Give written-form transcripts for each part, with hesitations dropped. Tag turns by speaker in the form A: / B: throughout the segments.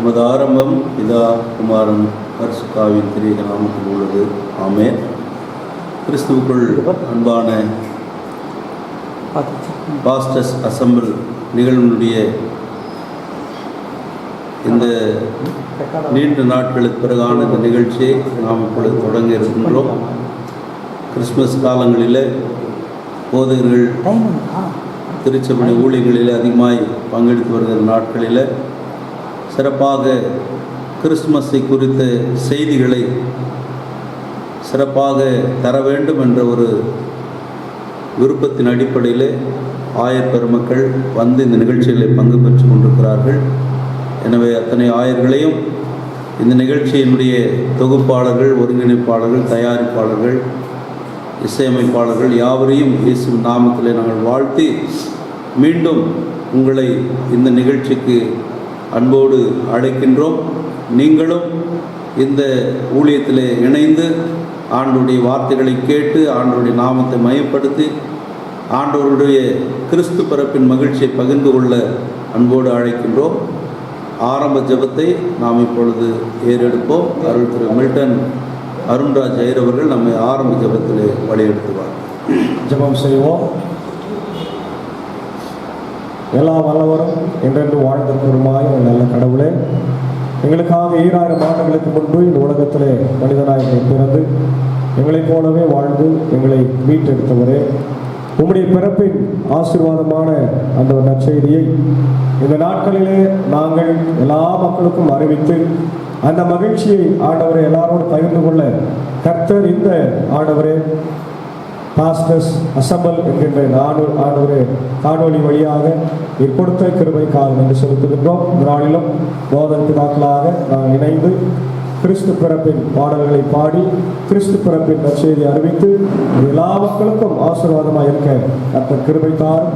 A: நமது ஆரம்பம் பிதா குமாரன் பரிசுத்தாவின் திரிய நாமத்தில் உள்ளது. ஆமென். கிறிஸ்துவுக்குள் அன்பான பாஸ்டர்ஸ் அசம்பிள் நிகழ்வுடைய இந்த நீண்ட நாட்களுக்கு பிறகான இந்த நிகழ்ச்சியை நாம் இப்பொழுது தொடங்க இருக்கின்றோம். கிறிஸ்மஸ் காலங்களில் போதகர்கள் திருச்சபை ஊழியங்களில் அதிகமாய் பங்கெடுத்து வருகிற நாட்களில் சிறப்பாக கிறிஸ்மஸை குறித்த செய்திகளை சிறப்பாக தர வேண்டும் என்ற ஒரு விருப்பத்தின் அடிப்படையில் ஆயர் பெருமக்கள் வந்து இந்த நிகழ்ச்சிகளில் பங்கு பெற்று கொண்டிருக்கிறார்கள். எனவே அத்தனை ஆயர்களையும் இந்த நிகழ்ச்சியினுடைய தொகுப்பாளர்கள், ஒருங்கிணைப்பாளர்கள், தயாரிப்பாளர்கள், இசையமைப்பாளர்கள் யாவரையும் இயேசுவின் நாமத்திலே நாங்கள் வாழ்த்தி மீண்டும் உங்களை இந்த நிகழ்ச்சிக்கு அன்போடு அழைக்கின்றோம். நீங்களும் இந்த ஊழியத்தில் இணைந்து ஆண்டவருடைய வார்த்தைகளை கேட்டு ஆண்டவருடைய நாமத்தை மையப்படுத்தி ஆண்டவருடைய கிறிஸ்து பிறப்பின் மகிழ்ச்சியை பகிர்ந்து கொள்ள அன்போடு அழைக்கின்றோம். ஆரம்ப ஜெபத்தை நாம் இப்பொழுது ஏறெடுப்போம். அருள் திரு மில்டன் அருண்ராஜ் ஐயர் அவர்கள் நம்மை ஆரம்ப ஜெபத்திலே வழிநடத்துவார்.
B: ஜெபம் செய்வோம். எல்லா வல்லவரும் என்றென்று வாழ்ந்திருக்கிறோமாய் நல்ல கடவுளே, எங்களுக்காக 2000 ஆண்டுகளுக்கு முன்பு இந்த உலகத்திலே மனிதனாக பிறந்து எங்களைப் போலவே வாழ்ந்து எங்களை மீட்டெடுத்தவரே, உம்முடைய பிறப்பின் ஆசீர்வாதமான அந்த ஒரு நற்செய்தியை இந்த நாட்களிலே நாங்கள் எல்லா மக்களுக்கும் அறிவித்து அந்த மகிழ்ச்சியை ஆண்டவரை எல்லாரோடு பகிர்ந்து கொள்ள கர்த்தர் இந்த ஆண்டவரே பாஸ்டர்ஸ் அசம்பிள் என்கின்ற ஆண்டவரே காணொலி வழியாக கொடுத்த கிருபைக்காக நன்றி செலுத்துகின்றோம். இந்த நாளிலும் போதக பிதாக்களாக நான் இணைந்து கிறிஸ்து பிறப்பின் பாடல்களை பாடி கிறிஸ்து பிறப்பின் நற்செய்தியை அறிவித்து எல்லா மக்களுக்கும் ஆசீர்வாதமாக இருக்க கர்த்தர் கிருபைத்தார்.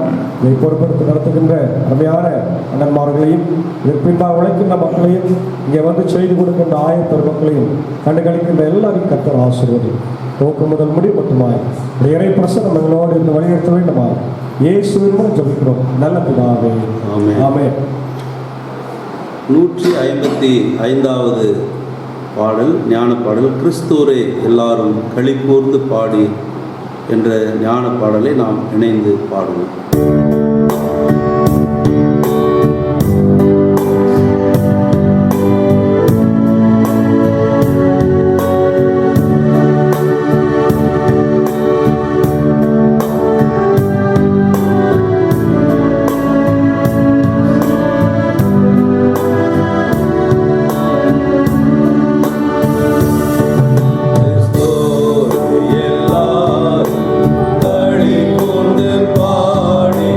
B: இதை பொறுப்பெடுத்து நடத்துகின்ற அருமையான அண்ணன்மார்களையும் இதற்கு பின்பாக உழைக்கின்ற மக்களையும் இங்கே வந்து செய்து கொடுக்கின்ற ஆயர் பெருமக்களையும் கண்டுகளிக்கின்ற எல்லாரையும் கர்த்தர் ஆசீர்வதி துவக்கம் முதல் முடிவு மட்டுமாய் இறை பிரசனம் எங்களோடு இந்த வழிநடத்த வேண்டுமா இயேசுவின் மூலம் ஜெபிக்கிறோம் நல்ல பிதாவே. ஆமென்.
A: 155வது பாடல் ஞான பாடல், கிறிஸ்துவரை எல்லாரும் களிகூர்ந்து பாடி என்ற ஞான பாடலை நாம் இணைந்து பாடுவோம்.
C: களி கூர்ந்து பாடி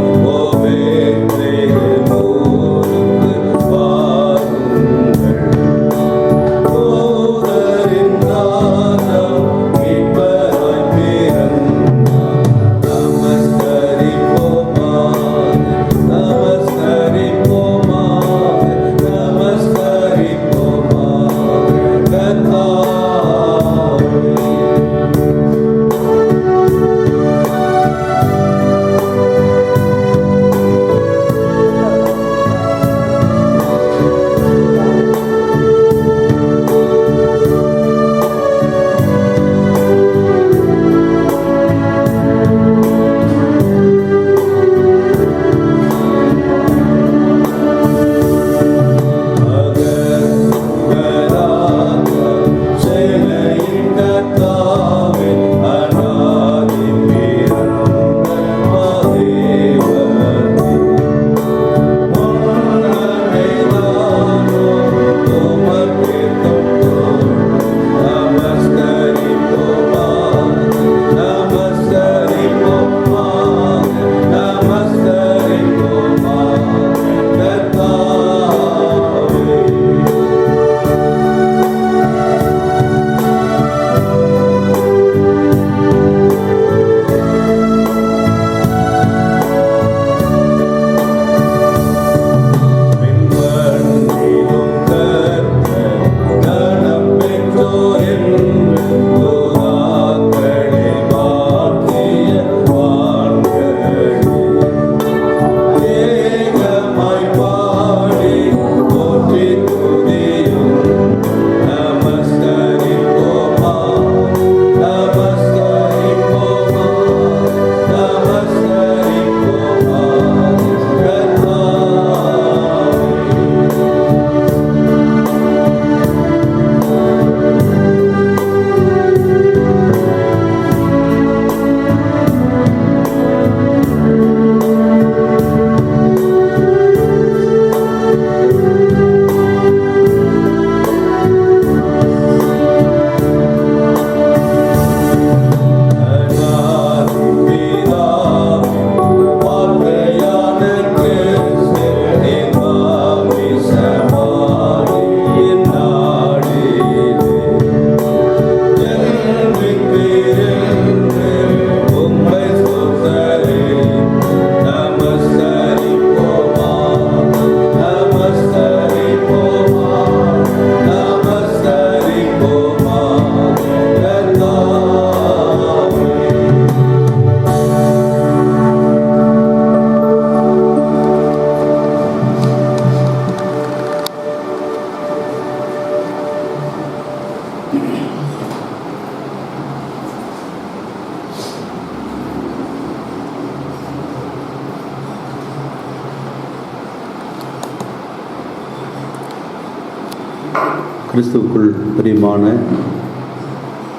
A: கிறிஸ்துவுக்குள் பிரியமான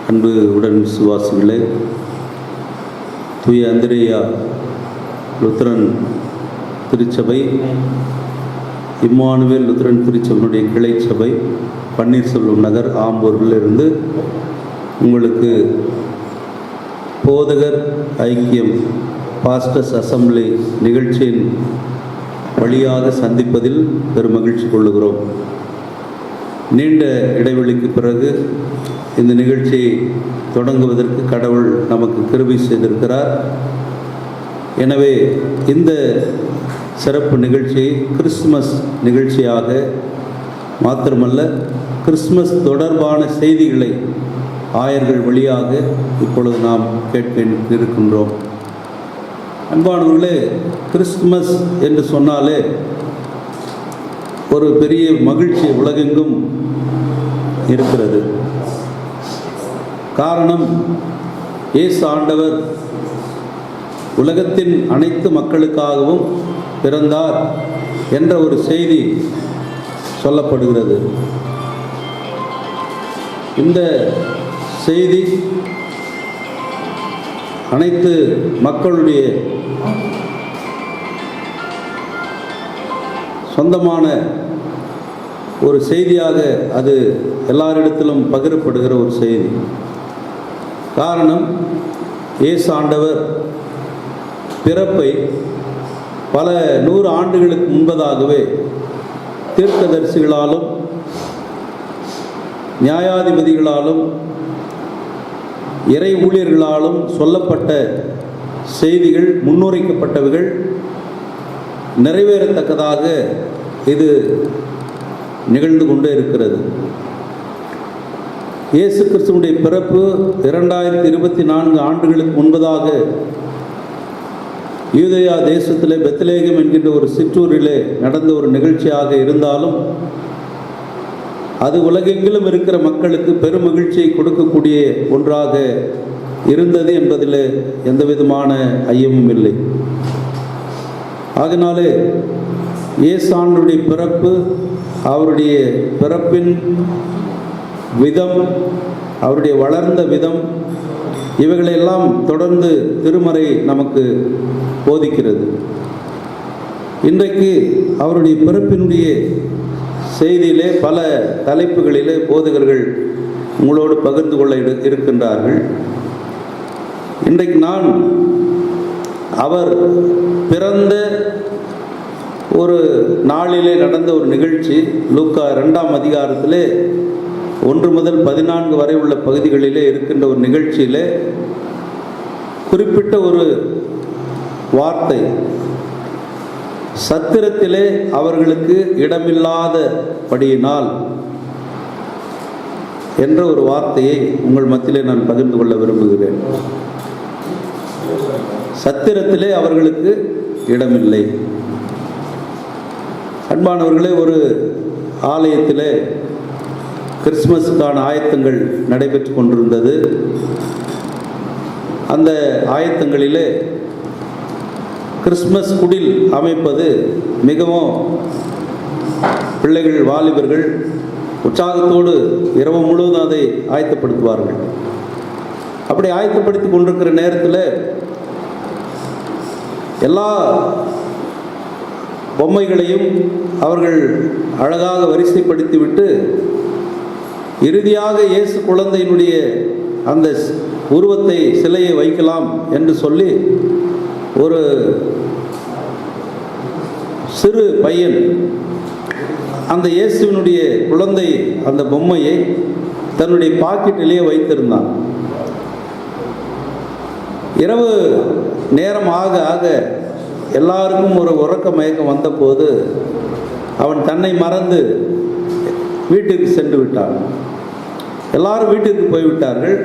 A: அன்பு உடன் விசுவாசிகளே, தூய அந்திரேயா லுத்தரன் திருச்சபை, இம்மானுவேல் லுத்தரன் திருச்சபையினுடைய கிளை சபை, பன்னீர்செல்வம் நகர், ஆம்பூரில் இருந்து உங்களுக்கு போதகர் ஐக்கியம் பாஸ்டர்ஸ் அசம்பிளி நிகழ்ச்சியின் வழியாக சந்திப்பதில் பெருமகிழ்ச்சி கொள்ளுகிறோம். நீண்ட இடைவெளிக்கு பிறகு இந்த நிகழ்ச்சியை தொடங்குவதற்கு கடவுள் நமக்கு கிருபை செய்திருக்கிறார். எனவே இந்த சிறப்பு நிகழ்ச்சியை கிறிஸ்துமஸ் நிகழ்ச்சியாக மாத்திரமல்ல, கிறிஸ்துமஸ் தொடர்பான செய்திகளை ஆயர்கள் வழியாக இப்பொழுது நாம் கேட்க இருக்கின்றோம். அன்பானவர்களே, கிறிஸ்துமஸ் என்று சொன்னாலே ஒரு பெரிய மகிழ்ச்சி உலகெங்கும் இருக்கிறது. காரணம், இயேசு ஆண்டவர் உலகத்தின் அனைத்து மக்களுக்காகவும் பிறந்தார் என்ற ஒரு செய்தி சொல்லப்படுகிறது. இந்த செய்தி அனைத்து மக்களுடைய சொந்தமான ஒரு செய்தியாக அது எல்லாரிடத்திலும் பகிரப்படுகிற ஒரு செய்தி. காரணம், இயேசு ஆண்டவர் பிறப்பை பல 100 ஆண்டுகளுக்கு முன்பதாகவே தீர்க்கதரிசிகளாலும் நியாயாதிபதிகளாலும் இறை ஊழியர்களாலும் சொல்லப்பட்ட செய்திகள், முன்னுரைக்கப்பட்டவைகள் நிறைவேறத்தக்கதாக இது நிகழ்ந்து கொண்டே இருக்கிறது. இயேசு கிறிஸ்துவுடைய பிறப்பு 2024 ஆண்டுகளுக்கு முன்பதாக யூதேயா தேசத்திலே பெத்லகேம் என்கின்ற ஒரு சிற்றூரிலே நடந்த ஒரு நிகழ்ச்சியாக இருந்தாலும், அது உலகெங்கிலும் இருக்கிற மக்களுக்கு பெரும் மகிழ்ச்சியை கொடுக்கக்கூடிய ஒன்றாக இருந்தது என்பதில் எந்த விதமான ஐயமும் இல்லை. ஆகினாலே இயேசு ஆண்டவருடைய பிறப்பு, அவருடைய பிறப்பின் விதம், அவருடைய வளர்ந்த விதம், இவைகளெல்லாம் தொடர்ந்து திருமறை நமக்கு போதிக்கிறது. இன்றைக்கு அவருடைய பிறப்பினுடைய செய்தியிலே பல தலைப்புகளிலே போதகர்கள் உங்களோடு பகிர்ந்து கொள்ள இருக்கின்றார்கள். இன்றைக்கு நான் அவர் பிறந்த ஒரு நாளிலே நடந்த ஒரு நிகழ்ச்சி, லூக்கா 2ஆம் அதிகாரத்திலே 1 முதல் 14 வரை உள்ள பகுதிகளிலே இருக்கின்ற ஒரு நிகழ்ச்சியிலே குறிப்பிட்ட ஒரு வார்த்தை, சத்திரத்திலே அவர்களுக்கு இடமில்லாதபடியினால் என்ற ஒரு வார்த்தையை உங்கள் மத்தியிலே நான் பகிர்ந்து கொள்ள விரும்புகிறேன். சத்திரத்திலே அவர்களுக்கு இடமில்லை. அன்பானவர்களே, ஒரு ஆலயத்திலே கிறிஸ்துமஸுக்கான ஆயத்தங்கள் நடைபெற்று கொண்டிருந்தது. அந்த ஆயத்தங்களிலே கிறிஸ்துமஸ் குடில் அமைப்பது மிகவும் பிள்ளைகள், வாலிபர்கள் உற்சாகத்தோடு இரவு முழுவதும் அதை ஆயத்தப்படுத்துவார்கள். அப்படி ஆயத்தப்படுத்தி கொண்டிருக்கிற நேரத்தில் எல்லா பொம்மைகளையும் அவர்கள் அழகாக வரிசைப்படுத்திவிட்டு இறுதியாக இயேசு குழந்தையினுடைய அந்த உருவத்தை, சிலையை வைக்கலாம் என்று சொல்லி ஒரு சிறு பையன் அந்த இயேசுவினுடைய குழந்தை அந்த பொம்மையை தன்னுடைய பாக்கெட்டிலேயே வைத்திருந்தான். இரவு நேரம் ஆக ஆக எல்லாருக்கும் ஒரு உறக்க மயக்கம் வந்தபோது அவன் தன்னை மறந்து வீட்டிற்கு சென்று விட்டான். எல்லாரும் வீட்டிற்கு போய்விட்டார்கள்.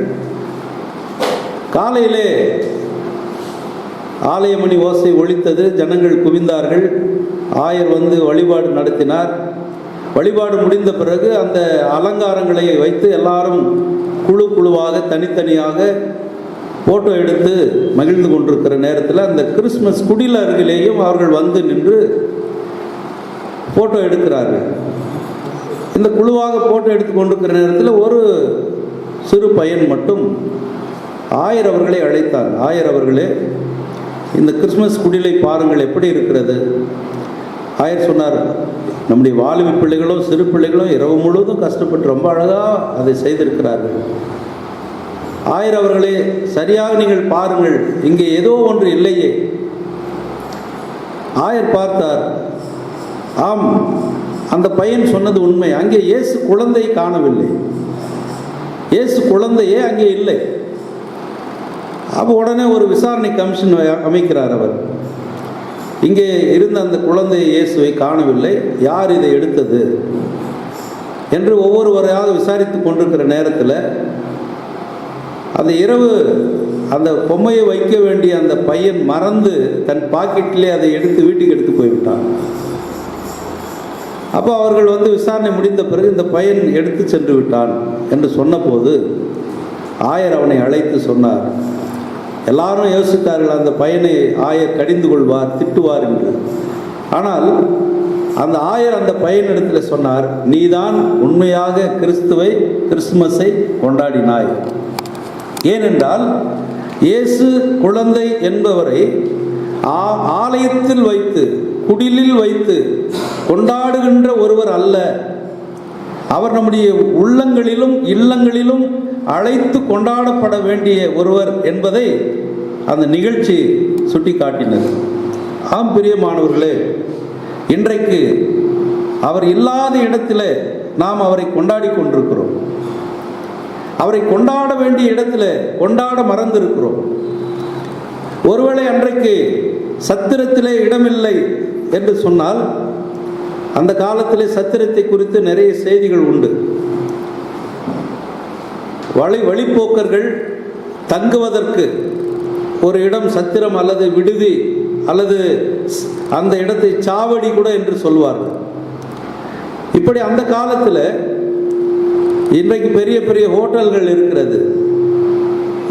A: காலையிலே ஆலய மணி ஓசை ஒலித்தது. ஜனங்கள் குவிந்தார்கள். ஆயர் வந்து வழிபாடு நடத்தினார். வழிபாடு முடிந்த பிறகு அந்த அலங்காரங்களை வைத்து எல்லாரும் குழு குழுவாக தனித்தனியாக ஃபோட்டோ எடுத்து மகிழ்ந்து கொண்டிருக்கிற நேரத்தில் அந்த கிறிஸ்மஸ் குடில் அருகிலேயும் அவர்கள் வந்து நின்று ஃபோட்டோ எடுக்கிறார்கள். இந்த குழுவாக போட்டோ எடுத்து கொண்டிருக்கிற நேரத்தில் ஒரு சிறு பையன் மட்டும் ஆயர் அவர்களை அழைத்தார். ஆயர் அவர்களே, இந்த கிறிஸ்மஸ் குடிலை பாருங்கள் எப்படி இருக்கிறது. ஆயர் சொன்னார், நம்முடைய வாலிப பிள்ளைகளும் சிறு பிள்ளைகளும் இரவு முழுவதும் கஷ்டப்பட்டு ரொம்ப அழகாக அதை செய்திருக்கிறார்கள். ஆயர் அவர்களே, சரியாக நீங்கள் பாருங்கள், இங்கே ஏதோ ஒன்று இல்லையே. ஆயர் பார்த்தார். ஆம், அந்த பையன் சொன்னது உண்மை. அங்கே இயேசு குழந்தை காணவில்லை. இயேசு குழந்தையே அங்கே இல்லை. அப்போ உடனே ஒரு விசாரணை கமிஷன் அமைக்கிறார் அவர். இங்கே இருந்த அந்த குழந்தை இயேசுவை காணவில்லை, யார் இதை எடுத்தது என்று ஒவ்வொருவரையாக விசாரித்து கொண்டிருக்கிற நேரத்தில் அந்த இரவு அந்த பொம்மையை வைக்க வேண்டிய அந்த பையன் மறந்து தன் பாக்கெட்டிலே அதை எடுத்து வீட்டுக்கு எடுத்து போய்விட்டான். அப்போ அவர்கள் வந்து விசாரணை முடிந்த பிறகு இந்த பையன் எடுத்து சென்று விட்டான் என்று சொன்னபோது ஆயர் அவனை அழைத்து சொன்னார். எல்லாரும் யோசித்தார்கள், அந்த பையனை ஆயர் கடிந்து கொள்வார், திட்டுவார் என்று. ஆனால் அந்த ஆயர் அந்த பையனிடத்தில் சொன்னார், நீதான் உண்மையாக கிறிஸ்துமஸை கொண்டாடினாய். ஏனென்றால் இயேசு குழந்தை என்பவரை ஆலயத்தில் வைத்து குடிலில் வைத்து கொண்டாடுகின்ற ஒருவர் அல்ல. அவர் நம்முடைய உள்ளங்களிலும் இல்லங்களிலும் அழைத்து கொண்டாடப்பட வேண்டிய ஒருவர் என்பதை அந்த நிகழ்ச்சி சுட்டி காட்டினது. ஆம் பிரியமானவர்களே, இன்றைக்கு அவர் இல்லாத இடத்துல நாம் அவரை கொண்டாடி கொண்டிருக்கிறோம். அவரை கொண்டாட வேண்டிய இடத்துல கொண்டாட மறந்திருக்கிறோம். ஒருவேளை அன்றைக்கு சத்திரத்திலே இடமில்லை என்று சொன்னால், அந்த காலத்திலே சத்திரத்தை குறித்து நிறைய செய்திகள் உண்டு. வழிப்போக்கர்கள் தங்குவதற்கு ஒரு இடம் சத்திரம் அல்லது விடுதி அல்லது அந்த இடத்தை சாவடி கூட என்று சொல்வார்கள். இப்படி அந்த காலத்தில், இன்றைக்கு பெரிய பெரிய ஹோட்டல்கள் இருக்கிறது.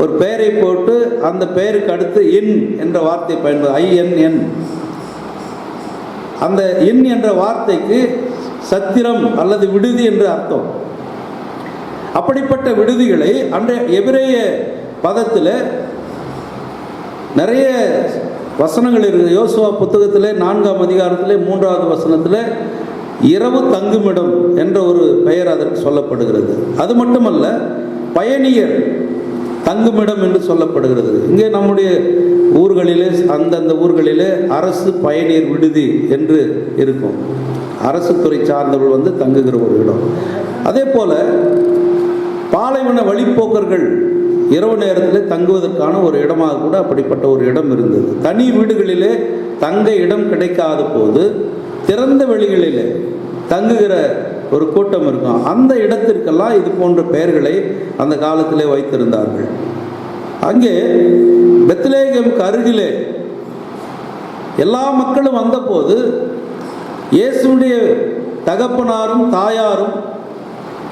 A: ஒரு பெயரை போட்டு அந்த பெயருக்கு அடுத்து இன் என்ற வார்த்தை பயன்படுது, INN. அந்த இன் என்ற வார்த்தைக்கு சத்திரம் அல்லது விடுதி என்று அர்த்தம். அப்படிப்பட்ட விடுதிகளை அன்றைய எபிரேய பதத்தில் நிறைய வசனங்கள் இருக்குது. யோசுவா புத்தகத்தில் 4ஆம் அதிகாரத்தில் 3வது வசனத்தில் இரவு தங்குமிடம் என்ற ஒரு பெயர் அதற்கு சொல்லப்படுகிறது. அது மட்டுமல்ல, பயணியர் தங்குமிடம் என்று சொல்லப்படுகிறது. இங்கே நம்முடைய ஊர்களிலே, அந்தந்த ஊர்களிலே அரசு பயணியர் விடுதி என்று இருக்கும். அரசு துறை சார்ந்தவர்கள் வந்து தங்குகிற ஒரு இடம். அதே போல பாலைவன வழிப்போக்கர்கள் இரவு நேரத்தில் தங்குவதற்கான ஒரு இடமாக கூட அப்படிப்பட்ட ஒரு இடம் இருந்தது. தனி வீடுகளிலே தங்க இடம் கிடைக்காத போது திறந்த வெளிகளிலே தங்குகிற ஒரு கூட்டம் இருக்கும். அந்த இடத்திற்கெல்லாம் இது போன்ற பெயர்களை அந்த காலத்திலே வைத்திருந்தார்கள். அங்கே பெத்லகேமுக்கு அருகிலே எல்லா மக்களும் வந்தபோது இயேசுடைய தகப்பனாரும் தாயாரும்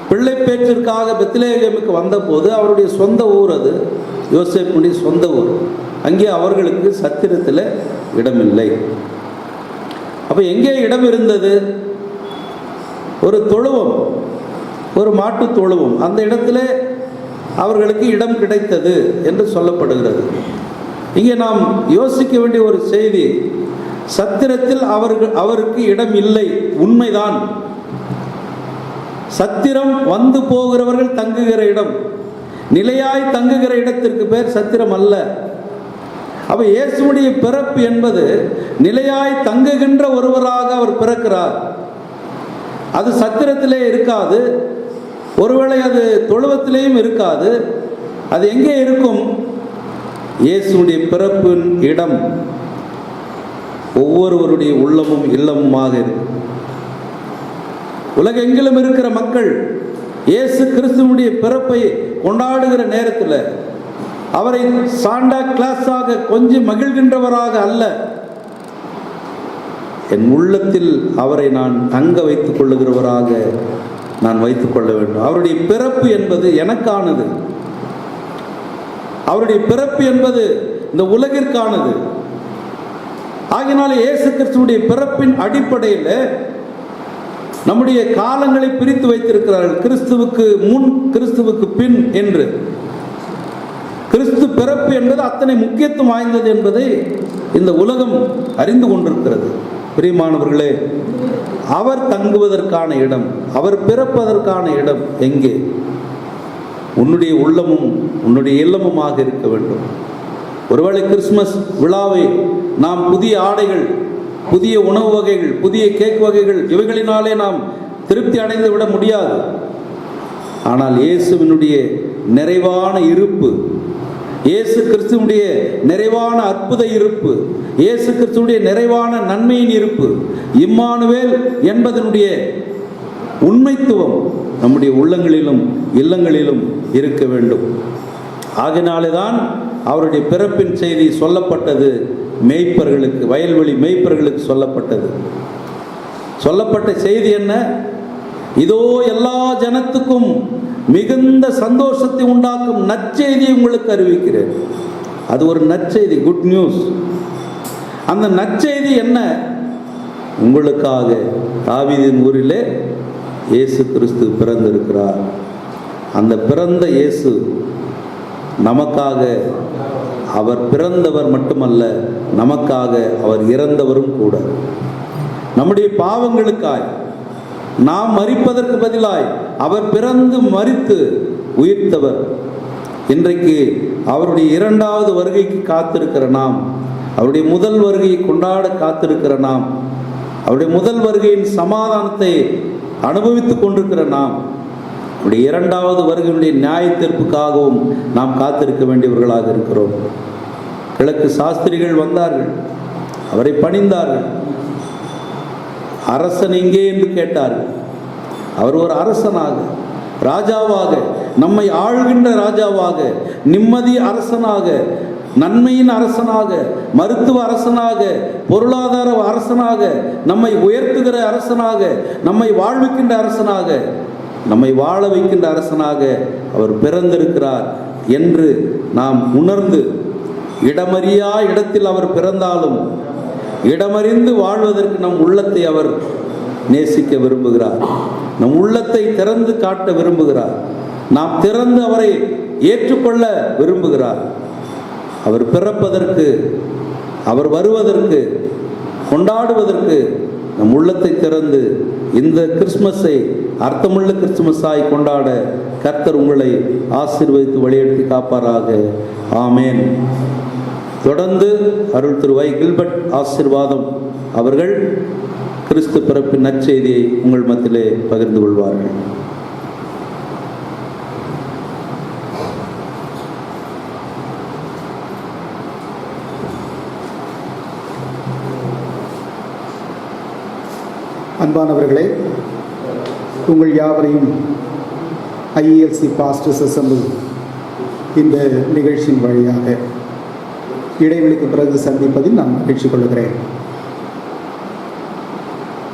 A: பிள்ளை பேற்றிற்காக பெத்லகேமுக்கு வந்தபோது அவருடைய சொந்த ஊர், அது யோசேப்புடைய சொந்த ஊர். அங்கே அவர்களுக்கு சத்திரத்தில் இடமில்லை. அப்போ எங்கே இடம் இருந்தது? ஒரு தொழுவம், ஒரு மாட்டு தொழுவம். அந்த இடத்துல அவர்களுக்கு இடம் கிடைத்தது என்று சொல்லப்படுகிறது. இங்கே நாம் யோசிக்க வேண்டிய ஒரு செய்தி, சத்திரத்தில் அவருக்கு இடம் இல்லை, உண்மைதான். சத்திரம் வந்து போகிறவர்கள் தங்குகிற இடம், நிலையாய் தங்குகிற இடத்திற்கு பேர் சத்திரம் அல்ல. அப்ப இயேசுடைய பிறப்பு என்பது நிலையாய் தங்குகின்ற ஒருவராக அவர் பிறக்கிறார். அது சத்திரத்திலே இருக்காது, ஒருவேளை அது தொழுவத்திலேயும் இருக்காது. அது எங்கே இருக்கும்? இயேசுடைய பிறப்பின் இடம் ஒவ்வொருவருடைய உள்ளமும் இல்லமுமாக இருக்கும். உலகெங்கிலும் இருக்கிற மக்கள் இயேசு கிறிஸ்துவுடைய பிறப்பை கொண்டாடுகிற நேரத்தில் அவரை சாண்டா கிளாஸாக கொஞ்சம் மகிழ்கின்றவராக அல்ல, என் உள்ளத்தில் அவரை நான் தங்க வைத்துக் கொள்ளுகிறவராக நான் வைத்துக் கொள்ள வேண்டும். அவருடைய பிறப்பு என்பது எனக்கானது. அவருடைய பிறப்பு என்பது இந்த உலகிற்கானது. ஆகினால இயேசு கிறிஸ்துவுடைய பிறப்பின் அடிப்படையில் நம்முடைய காலங்களை பிரித்து வைத்திருக்கிறார்கள். கிறிஸ்துவுக்கு முன், கிறிஸ்துவுக்கு பின் என்று. கிறிஸ்து பிறப்பு என்பது அத்தனை முக்கியத்துவம் வாய்ந்தது என்பதை இந்த உலகம் அறிந்து கொண்டிருக்கிறது. பிரியமானவர்களே, அவர் தங்குவதற்கான இடம், அவர் பிறப்பதற்கான இடம் எங்கே? உன்னுடைய உள்ளமும் உன்னுடைய இல்லமுமாக இருக்க வேண்டும். ஒருவேளை கிறிஸ்துமஸ் விழாவை நாம் புதிய ஆடைகள், புதிய உணவு வகைகள், புதிய கேக் வகைகள் இவைகளினாலே நாம் திருப்தி அடைந்து விட முடியாது. ஆனால் இயேசுவினுடைய நிறைவான இருப்பு, இயேசு கிறிஸ்துவுடைய நிறைவான அற்புத இருப்பு, இயேசு கிறிஸ்துவுடைய நிறைவான நன்மையின் இருப்பு, இம்மானுவேல் என்பதனுடைய உண்மைத்துவம் நம்முடைய உள்ளங்களிலும் இல்லங்களிலும் இருக்க வேண்டும். ஆகினாலே தான் அவருடைய பிறப்பின் செய்தி சொல்லப்பட்டது மேய்ப்பர்களுக்கு, வயல்வெளி மேய்ப்பர்களுக்கு சொல்லப்பட்டது. சொல்லப்பட்ட செய்தி என்ன? இதோ எல்லா ஜனத்துக்கும் மிகுந்த சந்தோஷத்தை உண்டாக்கும் நற்செய்தியை உங்களுக்கு அறிவிக்கிறேன். அது ஒரு நற்செய்தி, குட் நியூஸ். அந்த நற்செய்தி என்ன? உங்களுக்காக தாவீதின் ஊரிலே இயேசு கிறிஸ்து பிறந்திருக்கிறார். அந்த பிறந்த இயேசு நமக்காக, அவர் பிறந்தவர் மட்டுமல்ல, நமக்காக அவர் இறந்தவரும் கூட. நம்முடைய பாவங்களுக்காய் நாம் மரிப்பதற்கு பதிலாய் அவர் பிறந்து மரித்து உயிர்த்தவர். இன்றைக்கு அவருடைய இரண்டாவது வருகைக்கு காத்திருக்கிற நாம், அவருடைய முதல் வருகையை கொண்டாட காத்திருக்கிற நாம், அவருடைய முதல் வருகையின் சமாதானத்தை அனுபவித்துக் கொண்டிருக்கிற நாம், அவருடைய இரண்டாவது வருகையினுடைய நியாய தீர்ப்புக்காகவும் நாம் காத்திருக்க வேண்டியவர்களாக இருக்கிறோம். கிழக்கு சாஸ்திரிகள் வந்தார்கள், அவரை பணிந்தார்கள். அரசன் எங்கே என்று கேட்டார்கள். அவர் ஒரு அரசனாக, ராஜாவாக, நம்மை ஆளுகின்ற ராஜாவாக, நிம்மதி அரசனாக, நன்மையின் அரசனாக, மருத்துவ அரசனாக, பொருளாதார அரசனாக, நம்மை உயர்த்துகிற அரசனாக, நம்மை வாழ்விக்கின்ற அரசனாக, நம்மை வாழ வைக்கின்ற அரசனாக அவர் பிறந்திருக்கிறார் என்று நாம் உணர்ந்து, இடமறியா இடத்தில் அவர் பிறந்தாலும் இடமறிந்து வாழ்வதற்கு நம் உள்ளத்தை அவர் நேசிக்க விரும்புகிறார். நம் உள்ளத்தை திறந்து காட்ட விரும்புகிறார். நாம் திறந்து அவரை ஏற்றுக்கொள்ள விரும்புகிறார். அவர் பிறப்பதற்கு, அவர் வருவதற்கு, கொண்டாடுவதற்கு நம் உள்ளத்தை திறந்து இந்த கிறிஸ்மஸை அர்த்தமுள்ள கிறிஸ்துமஸாய் கொண்டாட கர்த்தர் உங்களை ஆசீர்வதித்து வழியெடுத்து காப்பாராக. ஆமேன். தொடர்ந்து அருள் திரு வை. கில்பர்ட் ஆசீர்வாதம் அவர்கள் கிறிஸ்து பிறப்பின் நற்செய்தியை உங்கள் மத்தியிலே பகிர்ந்து கொள்வார்கள்.
C: அன்பானவர்களே, உங்கள் யாவரையும் IELC பாஸ்டர்ஸ் அசெம்பிள் இந்த நிகழ்ச்சியின் வழியாக இடைவெளிக்கு பிறகு சந்திப்பதில் நான் மகிழ்ச்சி கொள்கிறேன்.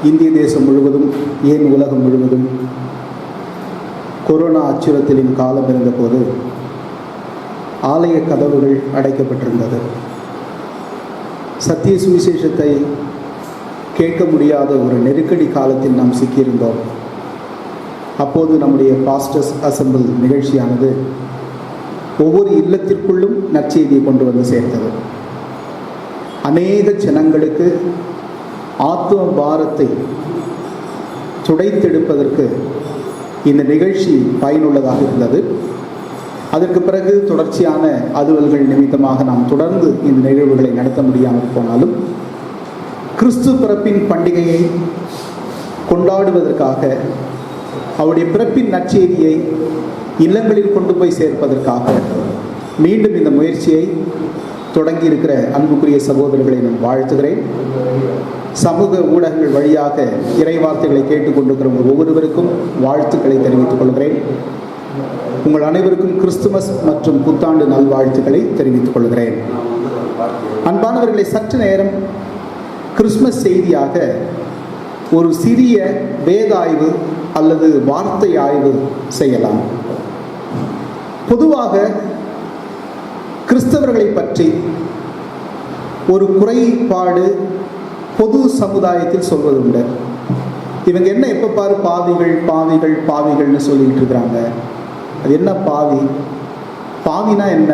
C: இந்திய தேசம் முழுவதும், ஏன் உலகம் முழுவதும் கொரோனா அச்சுறுத்தலின் காலம் இருந்தபோது ஆலய கதவுகள் அடைக்கப்பட்டிருந்தது. சத்திய சுவிசேஷத்தை கேட்க முடியாத ஒரு நெருக்கடி காலத்தில் நாம் சிக்கியிருந்தோம். அப்போது நம்முடைய பாஸ்டர்ஸ் அசெம்பிள் நிகழ்ச்சியானது ஒவ்வொரு இல்லத்திற்குள்ளும் நற்செய்தியை கொண்டு வந்து சேர்த்தது. அநேக ஜனங்களுக்கு ஆத்தும பாரத்தை துடைத்தெடுப்பதற்கு இந்த நிகழ்ச்சி பயனுள்ளதாக இருந்தது. அதற்கு பிறகு தொடர்ச்சியான அலுவல்கள் நிமித்தமாக நாம் தொடர்ந்து இந்த நிகழ்வுகளை நடத்த முடியாமல் போனாலும், கிறிஸ்து பிறப்பின் பண்டிகையை கொண்டாடுவதற்காக, அவருடைய பிறப்பின் நற்செய்தியை இல்லங்களில் கொண்டு போய் சேர்ப்பதற்காக மீண்டும் இந்த முயற்சியை தொடங்கி இருக்கிற அன்புக்குரிய சகோதரர்களை நான் வாழ்த்துகிறேன். சமூக ஊடகங்கள் வழியாக இறைவார்த்தைகளை கேட்டுக்கொண்டிருக்கிற ஒவ்வொருவருக்கும் வாழ்த்துக்களை தெரிவித்துக் கொள்கிறேன். உங்கள் அனைவருக்கும் கிறிஸ்துமஸ் மற்றும் புத்தாண்டு நல்வாழ்த்துக்களை தெரிவித்துக் கொள்கிறேன். அன்பானவர்களை, சற்று நேரம் கிறிஸ்துமஸ் செய்தியாக ஒரு சிறிய வேதாய்வு அல்லது வார்த்தை ஆய்வு செய்யலாம். பொதுவாக கிறிஸ்தவர்களை பற்றி ஒரு குறைபாடு பொது சமுதாயத்தில் சொல்வதுண்டு. இவங்க என்ன எப்போ பாரு பாவிகள் பாவிகள் பாவிகள்னு சொல்லிக்கிட்டு இருக்கிறாங்க. அது என்ன பாவி? பாவினா என்ன?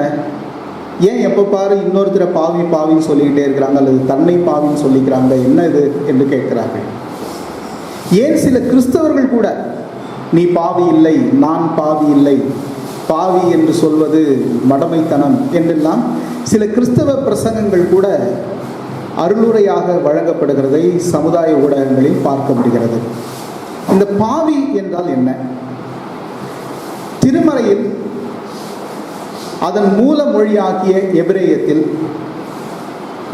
C: ஏன் எப்போ பாரு இன்னொருத்தரை பாவி பாவின்னு சொல்லிக்கிட்டே இருக்கிறாங்க, அல்லது தன்னை பாவின்னு சொல்லிக்கிறாங்க, என்ன இது என்று கேட்கிறார்கள். ஏன் சில கிறிஸ்தவர்கள் கூட நீ பாவி இல்லை, நான் பாவி இல்லை, பாவி என்று சொல்வது மடமைத்தனம் என்றெல்லாம் சில கிறிஸ்தவ பிரசங்கங்கள் கூட அருளுரையாக வழங்கப்படுகிறதை சமுதாய ஊடகங்களில் பார்க்க முடிகிறது. இந்த பாவி என்றால் என்ன? திருமறையில் அதன் மூல மொழியாகிய எபிரேயத்தில்